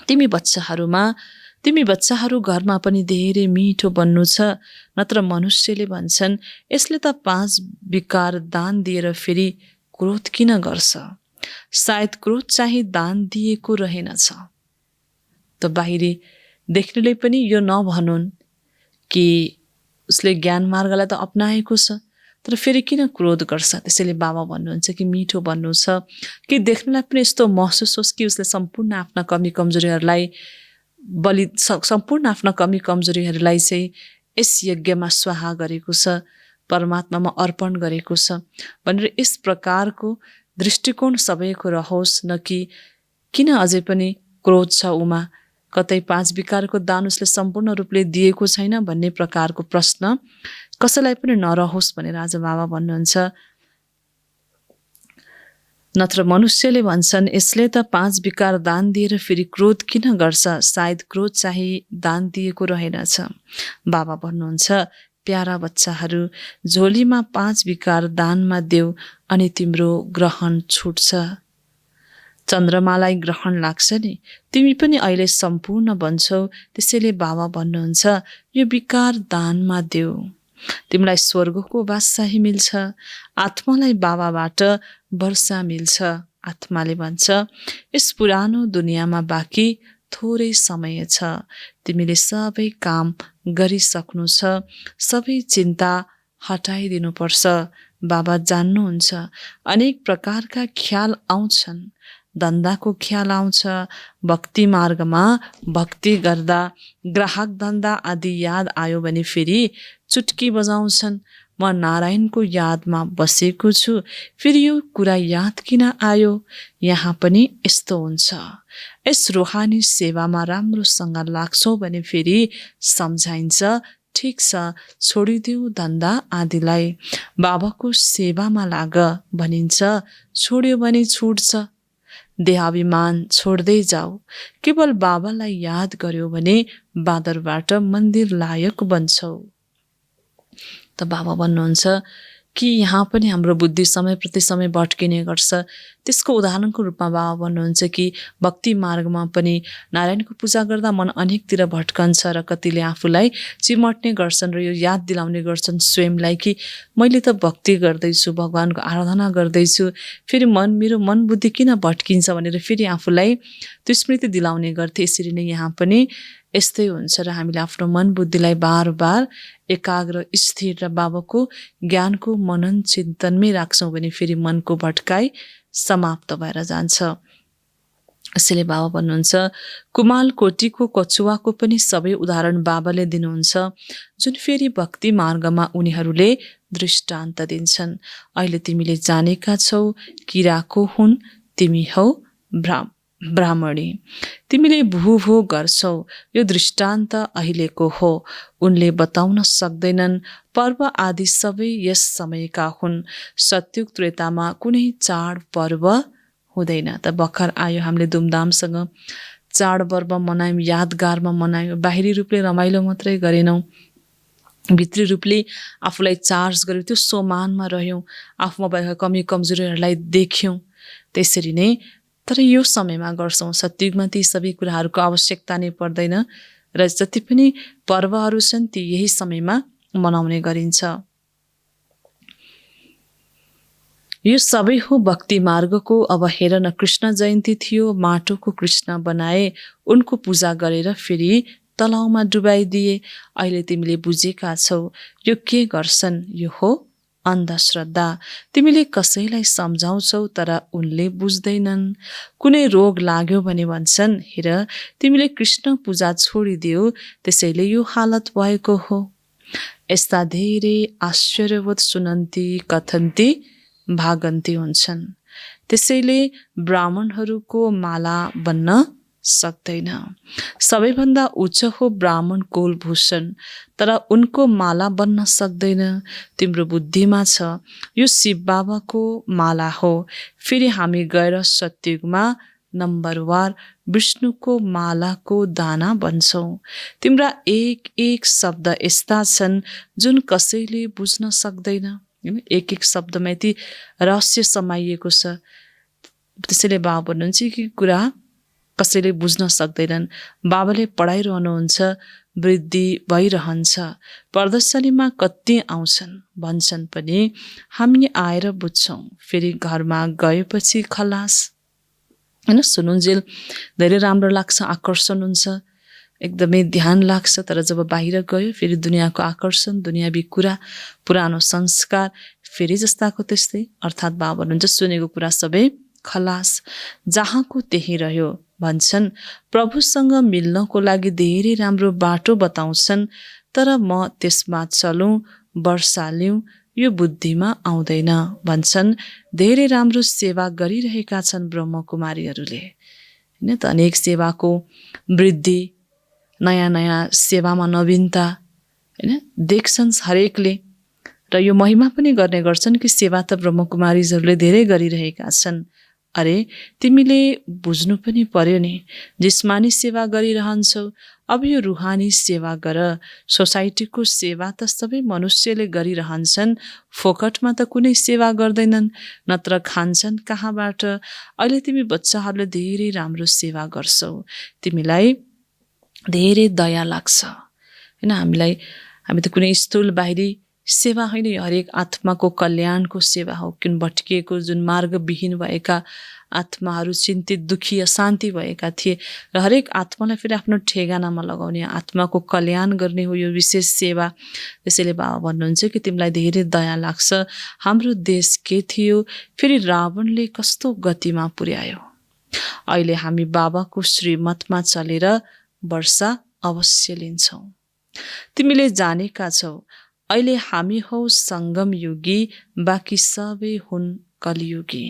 B: तिमी बच्चाहरू घरमा पनि धेरै मिठो बन्नु छ, नत्र मनुष्यले भन्छन् यसले त 5 विकार दान दिएर फेरि क्रोध किन गर्छ। सायद क्रोध चाहिँ दान दिएको रहेनछ। त बाहिरी देख्नेले पनि यो नभनुन् कि उसले ज्ञान मार्गलाई त अपनाएको छ, तर फेरि किन क्रोध गर्छ। त्यसैले बाबा भन्नुहुन्छ कि मिठो भन्नु छ कि देख्नेलाई पनि यस्तो महसुस होस् कि उसले सम्पूर्ण आफ्ना कमी कमजोरीहरूलाई चाहिँ यस यज्ञमा स्वाहा गरेको छ, परमात्मामा अर्पण गरेको छ भनेर यस प्रकारको दृष्टिकोण सबैको रहोस्। न कि किन अझै पनि क्रोध छ उमा, कतै 5 विकारको दान उसले सम्पूर्ण रूपले दिएको छैन भन्ने प्रकारको प्रश्न कसैलाई पनि नरहोस् भनेर आज बाबा भन्नुहुन्छ। नत्र मनुष्यले भन्छन् यसले त 5 विकार दान दिएर फेरि क्रोध किन गर्छ। सायद क्रोध चाहिँ दान दिएको रहेनछ। बाबा भन्नुहुन्छ प्यारा बच्चाहरू, झोलीमा 5 विकार दानमा देऊ अनि तिम्रो ग्रहण छुट्छ। चन्द्रमालाई ग्रहण लाग्छ नि, तिमी पनि अहिले सम्पूर्ण बन्छौ। त्यसैले बाबा भन्नुहुन्छ यो विकार दानमा देऊ, तिमीलाई स्वर्गको बादशाही मिल्छ। आत्मालाई बाबाबाट वर्षा मिल्छ। आत्माले भन्छ यस पुरानो दुनियाँमा बाँकी थोरै समय छ, तिमीले सबै काम गरिसक्नु छ, सबै चिन्ता हटाइदिनुपर्छ। बाबा जान्नुहुन्छ अनेक प्रकारका ख्याल आउँछन्। धन्दाको ख्याल आउँछ, भक्ति मार्गमा भक्ति गर्दा ग्राहक धन्दा आदि याद आयो भने फेरि चुटकी बजाउँछन्। म नारायणको यादमा बसेको छु, फेरि यो कुरा याद किन आयो। यहाँ पनि यस्तो हुन्छ। यस रूहानी सेवामा राम्रोसँग लाग्छौ भने फेरि सम्झाइन्छ ठिक छ, छोडिदेऊ धन्दा आदिलाई, बाबाको सेवामा लाग भनिन्छ। छोड्यो भने छुट्छ। देहाभिमान छोड्दै जाऊ। केवल बाबालाई याद गर्यो भने बादरबाट मन्दिर लायक बन्छौ। त बाबा भन्नुहुन्छ कि यहाँ पनि हाम्रो बुद्धि समय प्रति समय भट्किने गर्छ। त्यसको उदाहरणको रूपमा बाबा भन्नुहुन्छ कि भक्ति मार्गमा पनि नारायणको पूजा गर्दा मन अनेकतिर भट्कन्छ र कतिले आफूलाई चिमट्ने गर्छन् र यो याद दिलाउने गर्छन् स्वयंलाई कि मैले त भक्ति गर्दैछु, भगवानको आराधना गर्दैछु, फेरि मेरो मन बुद्धि किन भट्किन्छ भनेर फेरि आफूलाई त्यो स्मृति दिलाउने गर्थे। यसरी नै यहाँ पनि यस्तै हुन्छ र हामीले आफ्नो मन बुद्धिलाई बार बार एकाग्र स्थिर र बाबाको ज्ञानको मनन चिन्तनमै राख्छौँ भने फेरि मनको भट्काइ समाप्त भएर जान्छ। यसैले बाबा भन्नुहुन्छ कुमाल कोटीको कछुवाको पनि सबै उदाहरण बाबाले दिनुहुन्छ, जुन फेरि भक्ति मार्गमा उनीहरूले दृष्टान्त दिन्छन्। अहिले तिमीले जानेका छौ किराको हुन्, तिमी हौ ब्राह्मणी, तिमीले भू गर्छौ, यो दृष्टान्त अहिलेको हो। उनले बताउन सक्दैनन्, पर्व आदि सबै यस समयका हुन्। सत्युग त्रेतामा कुनै चाड पर्व हुँदैन। त भर्खर आयो, हामीले धुमधामसँग चाडपर्व मनायौँ, यादगारमा मनायौँ। बाहिरी रूपले रमाइलो मात्रै गरेनौँ, भित्री रूपले आफूलाई चार्ज गर्यौँ, त्यो सोमानमा रह्यौँ, आफूमा भएका कमी कमजोरीहरूलाई देख्यौँ। त्यसरी नै तर यो समयमा गर्छौँ। सत्युगमा ती सबै कुराहरूको आवश्यकता नै पर्दैन र जति पनि पर्वहरू छन् ती यही समयमा मनाउने गरिन्छ। यो सबै हो भक्ति मार्गको। अब हेर न, कृष्ण जयन्ती थियो, माटोको कृष्ण बनाए, उनको पूजा गरेर फेरि तलाउमा डुबाइदिए। अहिले तिमीले बुझेका छौ यो के गर्छन्, यो हो अन्धश्रद्धा। तिमीले कसैलाई सम्झाउँछौ तर उनले बुझ्दैनन्। कुनै रोग लाग्यो भने भन्छन्, हेर तिमीले कृष्ण पूजा छोडिदियो, त्यसैले यो हालत भएको हो। यस्ता धेरै आश्चर्यवत सुनन्ती कथन्ती भागन्ती हुन्छन्। त्यसैले ब्राह्मणहरूको माला बन्न सक्दैन। सबैभन्दा उच्च हो ब्राह्मण कुलभूषण, तर उनको माला बन्न सक्दैन। तिम्रो बुद्धिमा छ यो शिव बाबाको माला हो। फेरि हामी गएर सत्युगमा नम्बरवार विष्णुको मालाको दाना बन्छौँ। तिम्रा एक एक शब्द यस्ता छन् जुन कसैले बुझ्न सक्दैन। एक एक शब्दमा यति रहस्य समाइएको छ। त्यसैले बाबा भन्नुहुन्छ कि कुरा कसैले बुझ्न सक्दैनन्। बाबाले पढाइरहनुहुन्छ, वृद्धि भइरहन्छ। प्रदर्शनीमा कति आउँछन् भन्छन् पनि हामी आएर बुझ्छौँ। फेरि घरमा गएपछि खलास। होइन, सुनुन्जेल धेरै राम्रो लाग्छ, आकर्षण हुन्छ, एकदमै ध्यान लाग्छ। तर जब बाहिर गयो फेरि दुनियाँको आकर्षण, दुनियावी कुरा, पुरानो संस्कार फेरि जस्ताको त्यस्तै। अर्थात् बाबा भन्नुहुन्छ सुनेको कुरा सबै खलास, जहाँको त्यही रह्यो। भन्छन् प्रभुसँग मिल्नको लागि धेरै राम्रो बाटो बताउँछन्, तर म त्यसमा चलौँ, वर्षा लिउँ, यो बुद्धिमा आउँदैन। भन्छन् धेरै राम्रो सेवा गरिरहेका छन् ब्रह्मकुमारीहरूले। होइन त, अनेक सेवाको वृद्धि, नयाँ नयाँ सेवामा नवीनता, होइन देख्छन् हरेकले। र यो महिमा पनि गर्ने गर्छन् कि सेवा त ब्रह्मकुमारीजहरूले धेरै गरिरहेका छन्। अरे तिमीले बुझ्नु पनि पर्यो नि, जिस्मानी सेवा गरिरहन्छौ, अब यो रुहानी सेवा गर। सोसाइटीको सेवा त सबै मनुष्यले गरिरहन्छन्, फोकटमा त कुनै सेवा गर्दैनन्, नत्र खान्छन् कहाँबाट। अहिले तिमी बच्चाहरूले धेरै राम्रो सेवा गर्छौ, तिमीलाई धेरै दया लाग्छ। होइन, हामी त कुनै स्थूल बाहिरी सेवा होइन, हरेक आत्माको कल्याणको सेवा हो। किन भट्किएको, जुन मार्गविहीन भएका आत्माहरू चिन्तित, दुखी, अशान्ति भएका थिए, र हरेक आत्मालाई फेरि आफ्नो ठेगानामा लगाउने, आत्माको कल्याण गर्ने हो यो विशेष सेवा। त्यसैले बाबा भन्नुहुन्छ कि तिमीलाई धेरै दया लाग्छ। हाम्रो देश के थियो, फेरि रावणले कस्तो गतिमा पुर्यायो। अहिले हामी बाबाको श्रीमतमा चलेर वर्षा अवश्य लिन्छौँ। तिमीले जानेका छौ अहिले हामी हौ सङ्गम युगी, बाँकी सबै हुन् कलियुगी।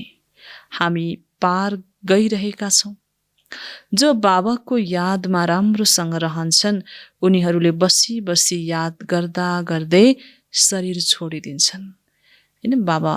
B: हामी पार गइरहेका छौँ। जो बाबाको यादमा राम्रोसँग रहन्छन्, उनीहरूले बसी बसी याद गर्दा गर्दै शरीर छोडिदिन्छन्। होइन, बाबा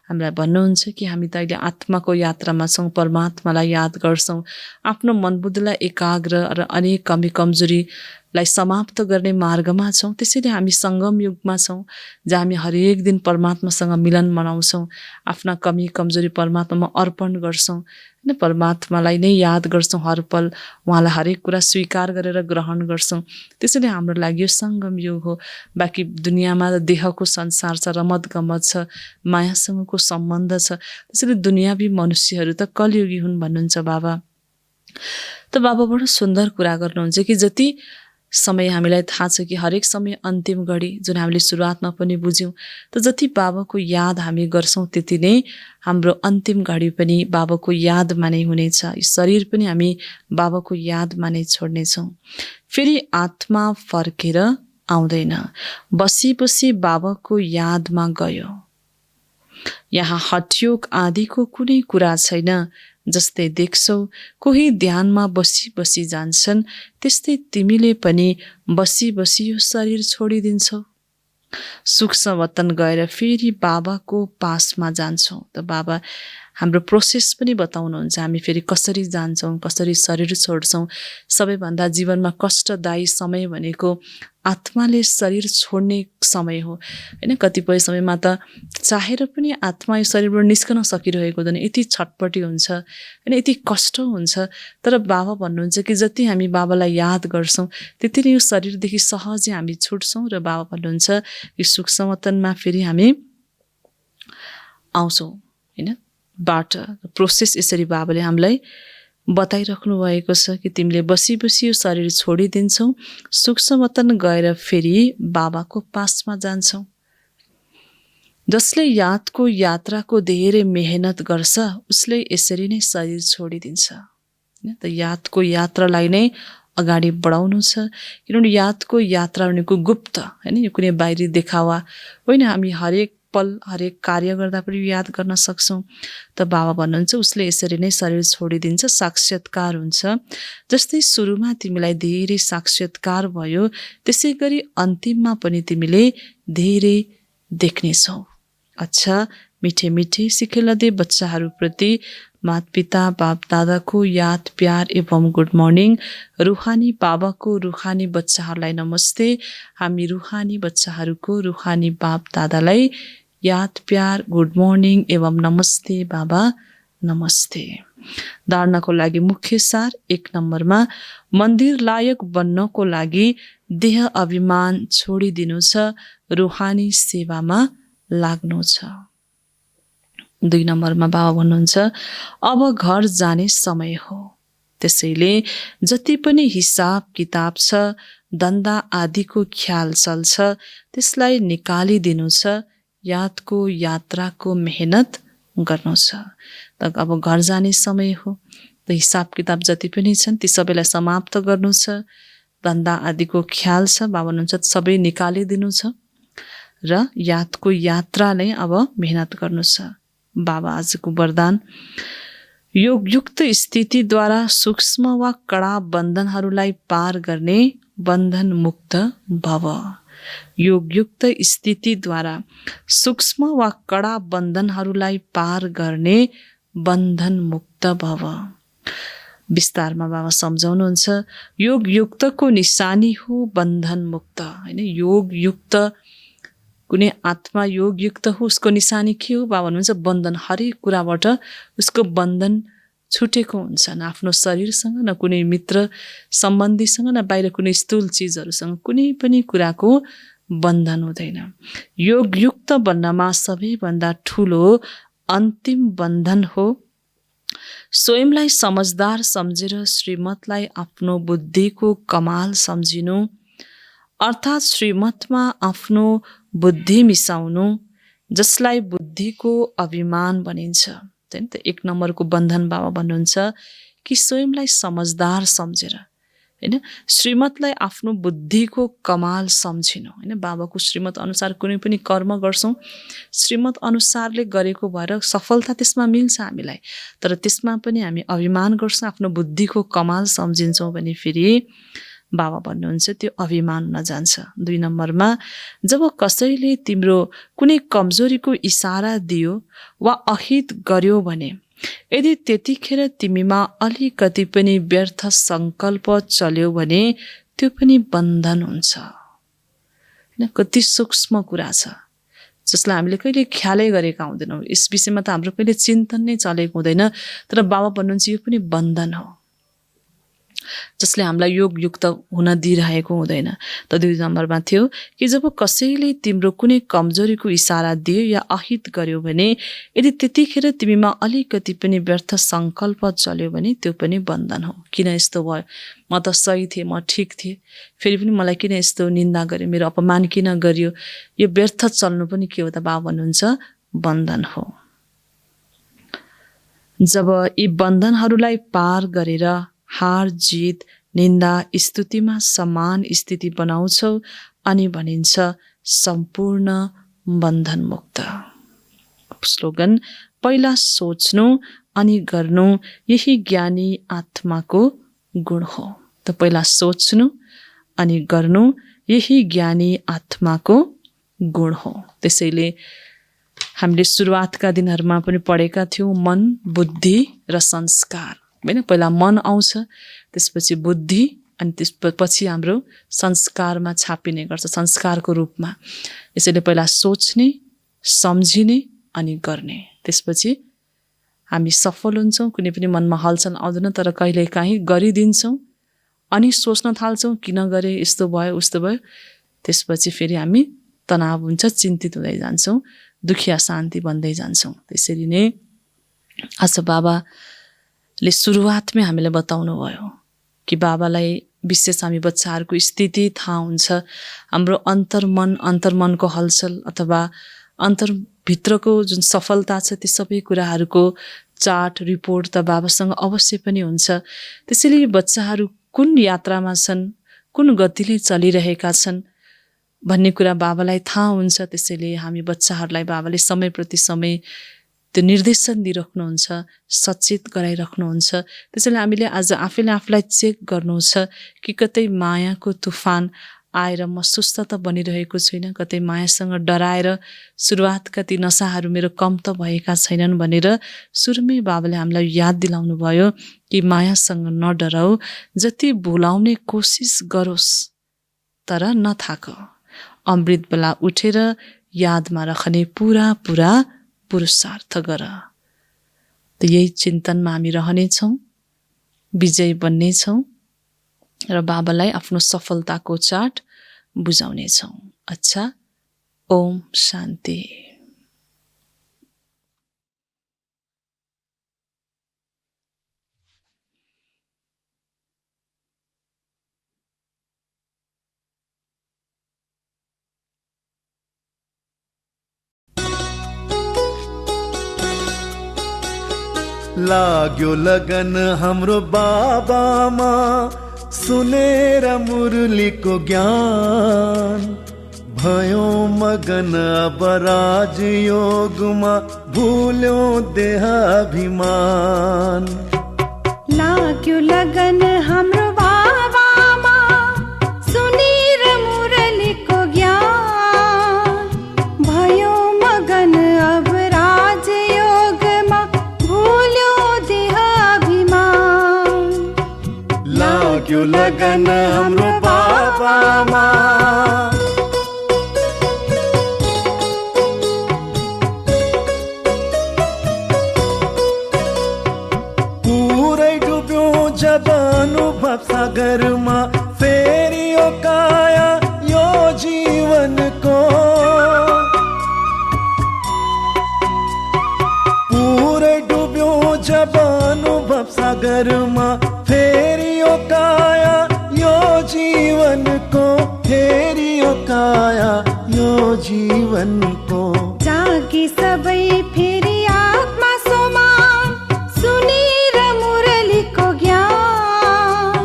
B: हामीलाई भन्नुहुन्छ कि हामी त अहिले आत्माको यात्रामा छौँ, परमात्मालाई याद गर्छौँ, आफ्नो मनबुद्धिलाई एकाग्र र अनेक कमी कमजोरीलाई समाप्त गर्ने मार्गमा छौँ। त्यसैले हामी सङ्गम युगमा छौँ, जहाँ हामी हरेक दिन परमात्मासँग मिलन मनाउँछौँ, आफ्ना कमी कमजोरी परमात्मामा अर्पण गर्छौँ। होइन, परमात्मालाई नै याद गर्छौँ हर पल, उहाँलाई हरेक कुरा स्वीकार गरेर ग्रहण गर्छौँ। त्यसैले हाम्रो लागि यो सङ्गम युग हो। बाँकी दुनियाँमा देहको संसार छ, रमत गमत छ, मायासँगको सम्बन्ध छ। त्यसैले दुनियावी मनुष्यहरू त कलियुगी हुन् भन्नुहुन्छ बाबा। त बाबा बडो सुन्दर कुरा गर्नुहुन्छ कि जति समय हामीलाई थाहा छ कि हरेक समय अन्तिम घडी, जुन हामीले सुरुवातमा पनि बुझ्यौँ। त जति बाबाको याद हामी गर्छौँ त्यति नै हाम्रो अन्तिम घडी पनि बाबाको यादमा नै हुनेछ। यो शरीर पनि हामी बाबाको यादमा नै छोड्नेछौँ। फेरि आत्मा फर्केर आउँदैन, बसी बसी बाबाको यादमा गयो। यहाँ हठयोग आदिको कुनै कुरा छैन। जस्तै देख्छौ कोही ध्यानमा बसी बसी जान्छन्, त्यस्तै तिमीले पनि बसी बसी यो शरीर छोडिदिन्छौ। सूक्ष्म वतन गएर फेरि बाबाको पासमा जान्छौँ। त बाबा हाम्रो प्रोसेस पनि बताउनुहुन्छ, हामी फेरि कसरी जान्छौँ, कसरी शरीर छोड्छौँ। सबैभन्दा जीवनमा कष्टदायी समय भनेको आत्माले शरीर छोड्ने समय हो हैन। कतिपय समयमा त चाहेर पनि आत्मा यो शरीरबाट निस्कन सकिरहेको हुँदैन, यति छटपटी हुन्छ हैन, यति कष्ट हुन्छ। तर बाबा भन्नुहुन्छ कि जति हामी बाबालाई याद गर्छौँ त्यति नै यो शरीरदेखि सहजै हामी छुट्छौँ। र बाबा भन्नुहुन्छ यो सूक्ष्मतनमा फेरि हामी आउँछौँ हैन। बाट प्रोसेस यसरी बाबाले हामीलाई बताइराख्नु भएको छ कि तिमीले बसी बसी यो शरीर छोडिदिन्छौ, सूक्ष्म वतन गएर फेरि बाबाको पासमा जान्छौ। जसले यादको यात्राको धेरै मेहनत गर्छ उसले यसरी नै शरीर छोडिदिन्छ। त यादको यात्रालाई नै अगाडि बढाउनु छ, किनभने यादको यात्रा भनेको गुप्त हैन, यो कुनै बाहिरी देखावा होइन। हामी हरेक पल हरेक कार्य गर्दा पनि याद गर्न सक्छौँ। त बाबा भन्नुहुन्छ उसले यसरी नै शरीर छोडिदिन्छ, साक्षात्कार हुन्छ। जस्तै सुरुमा तिमीलाई धेरै साक्षात्कार भयो, त्यसै गरी अन्तिममा पनि तिमीले धेरै देख्नेछौ। अच्छा, मिठे मिठे सिखेलदे बच्चाहरूप्रति माता-पिता बाप दादाको याद प्यार एवं गुड मर्निङ। रुहानी बाबाको रुहानी बच्चाहरूलाई नमस्ते। हामी रुहानी बच्चाहरूको रुहानी बाप दादालाई याद प्यार गुड मर्निङ एवं नमस्ते बाबा नमस्ते। धारणाको लागि मुख्य सार 1 नम्बरमा मन्दिर लायक बन्नको लागि देह अभिमान छोडिदिनु छ, रुहानी सेवामा लाग्नु छ। 2 नम्बरमा बाबा भन्नुहुन्छ अब घर जाने समय हो, त्यसैले जति पनि हिसाब किताब छ, धन्दा आदिको ख्याल चल्छ, त्यसलाई निकालिदिनु छ, यादको यात्राको मेहनत गर्नु छ। त अब घर जाने समय हो, त हिसाब किताब जति पनि छन् ती सबैलाई समाप्त गर्नु छ, धन्दा आदिको ख्याल छ, बाबा भन्नुहुन्छ सबै निकालिदिनु छ र यादको यात्राले अब मेहनत गर्नु छ। बाबा आजको वरदान योगयुक्त स्थितिद्वारा सूक्ष्म वा कडा बन्धनहरूलाई पार गर्ने बन्धन मुक्त भव। योगयुक्त स्थितिद्वारा सूक्ष्म वा कडा बन्धनहरूलाई पार गर्ने बन्धन मुक्त भव। विस्तारमा बाबा सम्झाउनुहुन्छ योगयुक्तको निशानी हो बन्धन मुक्त हैन। योगयुक्त कुनै आत्मा योगयुक्त हो, उसको निशानी के हो? बाबा भन्नुहुन्छ बन्धन, हरेक कुराबाट उसको बन्धन छुटेको हुन्छ, न आफ्नो शरीरसँग, न कुनै मित्र सम्बन्धीसँग, न बाहिर कुनै स्थूल चिजहरूसँग कुनै पनि कुराको बन्धन हुँदैन। योगयुक्त बन्नमा सबैभन्दा ठुलो अन्तिम बन्धन हो स्वयंलाई समझदार सम्झेर श्रीमतलाई आफ्नो बुद्धिको कमाल सम्झिनु, अर्थात् श्रीमतमा आफ्नो बुद्धि मिसाउनु, जसलाई बुद्धिको अभिमान भनिन्छ। त 1 नम्बरको बन्धन बाबा भन्नुहुन्छ कि स्वयंलाई समझदार सम्झेर हैन, श्रीमतलाई आफ्नो बुद्धिको कमाल सम्झिनु हैन। बाबाको श्रीमत अनुसार कुनै पनि कर्म गर्छौँ, श्रीमत अनुसारले गरेको भएर सफलता त्यसमा मिल्छ हामीलाई, तर त्यसमा पनि हामी अभिमान गर्छौँ, आफ्नो बुद्धिको कमाल सम्झिन्छौँ भने फेरि बाबा भन्नुहुन्छ त्यो अभिमान हुन जान्छ। 2 नम्बरमा जब कसैले तिम्रो कुनै कमजोरीको इशारा दियो वा अहित गर्यो भने यदि त्यतिखेर तिमीमा अलिकति पनि व्यर्थ सङ्कल्प चल्यो भने त्यो पनि बन्धन हुन्छ हैन। कति सूक्ष्म कुरा छ जसलाई हामीले कहिले ख्यालै गरेका हुँदैनौँ, यस विषयमा त हाम्रो कहिले चिन्तन नै चलेको हुँदैन, तर बाबा भन्नुहुन्छ यो पनि बन्धन हो। जसले हामीलाई योगयुक्त हुन दिइरहेको हुँदैन। त 2 नम्बरमा थियो कि जब कसैले तिम्रो कुनै कमजोरीको इसारा दियो या अहित गर्यो भने यदि त्यतिखेर तिमीमा अलिकति पनि व्यर्थ सङ्कल्प चल्यो भने त्यो पनि बन्धन हो। किन यस्तो भयो, म त सही थिएँ, म ठिक थिएँ, फेरि पनि मलाई किन यस्तो निन्दा गर्यो, मेरो अपमान किन गरियो, यो व्यर्थ चल्नु पनि के हो त बाबा भन्नुहुन्छ, बन्धन हो। जब यी बन्धनहरूलाई पार गरेर हार जित निन्दा स्तुतिमा समान स्थिति बनाउँछौ अनि भनिन्छ सम्पूर्ण बन्धन मुक्त। स्लोगन, पहिला सोच्नु अनि गर्नु यही ज्ञानी आत्माको गुण हो। त पहिला सोच्नु अनि गर्नु यही ज्ञानी आत्माको गुण हो। त्यसैले हामीले सुरुवातका दिनहरूमा पनि पढेका थियौँ मन, बुद्धि र संस्कार, हैन? पहिला मन आउँछ, त्यसपछि बुद्धि, अनि त्यसपछि हाम्रो संस्कारमा छापिने गर्छ, संस्कारको रूपमा। यसैले पहिला सोच्ने, सम्झिने अनि गर्ने, त्यसपछि हामी सफल हुन्छौँ। कुनै पनि मनमा हलचल आउँदैन, तर कहिलेकाहीँ गरिदिन्छौँ अनि सोच्न थाल्छौँ किन गरे, यस्तो भयो उस्तो भयो, त्यसपछि फेरि हामी तनाव हुन्छ, चिन्तित हुँदै जान्छौँ, दुखिया शान्ति बन्दै जान्छौँ। त्यसरी नै आज बाबाले सुरुवातमै हामीलाई बताउनु भयो कि बाबालाई विशेष हामी बच्चाहरूको स्थिति थाहा हुन्छ, हाम्रो अन्तर्मनको हलचल अथवा अन्तरभित्रको जुन सफलता छ ती सबै कुराहरूको चार्ट रिपोर्ट त बाबासँग अवश्य पनि हुन्छ। त्यसैले बच्चाहरू कुन यात्रामा छन्, कुन गतिले चलिरहेका छन् भन्ने कुरा बाबालाई थाहा हुन्छ। त्यसैले हामी बच्चाहरूलाई बाबाले समय प्रति समय त्यो निर्देशन दिइराख्नुहुन्छ, सचेत गराइराख्नुहुन्छ। त्यसैले हामीले आज आफैले आफूलाई चेक गर्नु छ कि कतै मायाको तुफान आएर म सुस्त त बनिरहेको छुइनँ, कतै मायासँग डराएर सुरुवातका ती नसाहरू मेरो कम त भएका छैनन् भनेर सुरुमै बाबाले हामीलाई याद दिलाउनु भयो कि मायासँग नडराऊ, जति भुलाउने कोसिस गरोस् तर नथाक, अमृत बेला उठेर यादमा राख्ने पुरा पुरुषार्थ गर। त यही चिन्तनमा हामी रहनेछौँ, विजय बन्नेछौँ र बाबालाई आफ्नो सफलताको चार्ट बुझाउनेछौँ। अच्छा, ओम शान्ति।
C: लाग्यो लगन हाम्रो बाबामा, सुनेर मुरलीको ज्ञान, भयो मगन अब राजयोगमा, भुल्यो देहाभिमान।
A: लाग्यो लगन हाम्रो बाबामा, सुनेर मुरलीको ज्ञान, भयो मगन अब राजयोगमा, भुल्यो देहाभिमान।
C: लाग्यो लगन हाम्रो बाबामा, पुरै डुब्यो जब अनुभव सागरमा, फेरि यो काया यो जीवनको, पुरै डुब्यो जब अनुभव सागरमा, फेरि यो काया यो जीवनको, फेरि यो काया यो जीवनको।
A: जागे सबै फेरि आत्मा समान, सुनेर मुरलीको ज्ञान,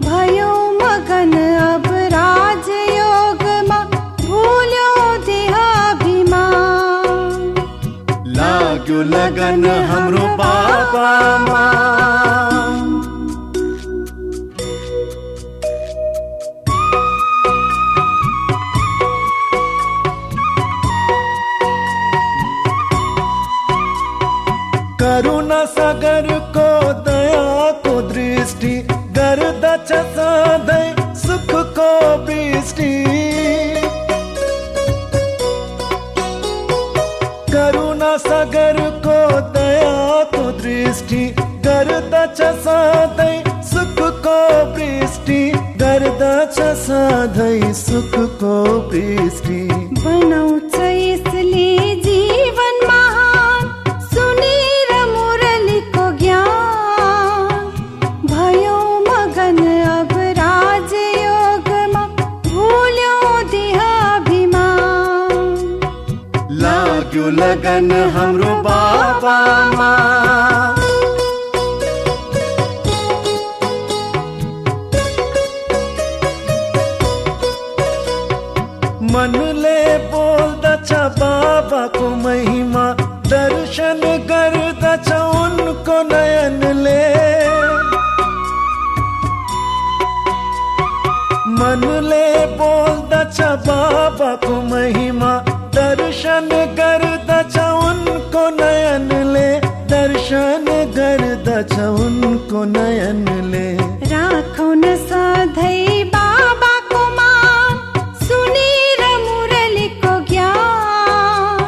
A: भयो मगन अब राजयोगमा, भुल्यो देहाभिमान।
C: लाग्यो लगन हाम्रो बाबामा, करुणा सागरको दयाको दृष्टि, गर्दछ सधैँ सुखको वृष्टि। करुणा सागरको दयाको दृष्टि, गर्दछ सधैँ सुखको दृष्टि गर्दछ सधैँ सुखको वृष्टि।
A: बनाउँछ यसले जीवन महान, सुनेर मुरलीको ज्ञान। भयो मगन अब राजयोगमा, भुल्यौँ देहाभिमान।
C: लाग्यो लगन हाम्रो बाबामा, मनले बोल्दछ बाबाको महिमा, दर्शन गर्दछ उनको नयनले। मनले बोल्दछ बाबाको महिमा, दर्शन गर्दछ उनको नयनले। दर्शन गर्दछ उनको नयनले।
A: राखौँ न सधैँ बाबाको मान, सुनेर मुरलीको ज्ञान।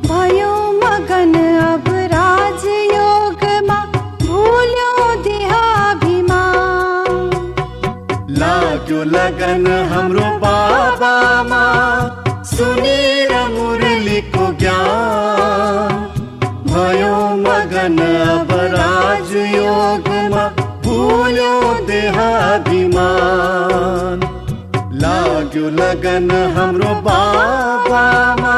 A: भयो मगन अब राजयोगमा, भुल्यौँ देहाभिमान।
C: लाग्यो लगन हाम्रो बाबामा, सुनेर मुरलीको ज्ञान। भयो मगन अब राजयोगमा, भुल्यौँ देहाभिमान। लाग्यो लगन हाम्रो बाबामा।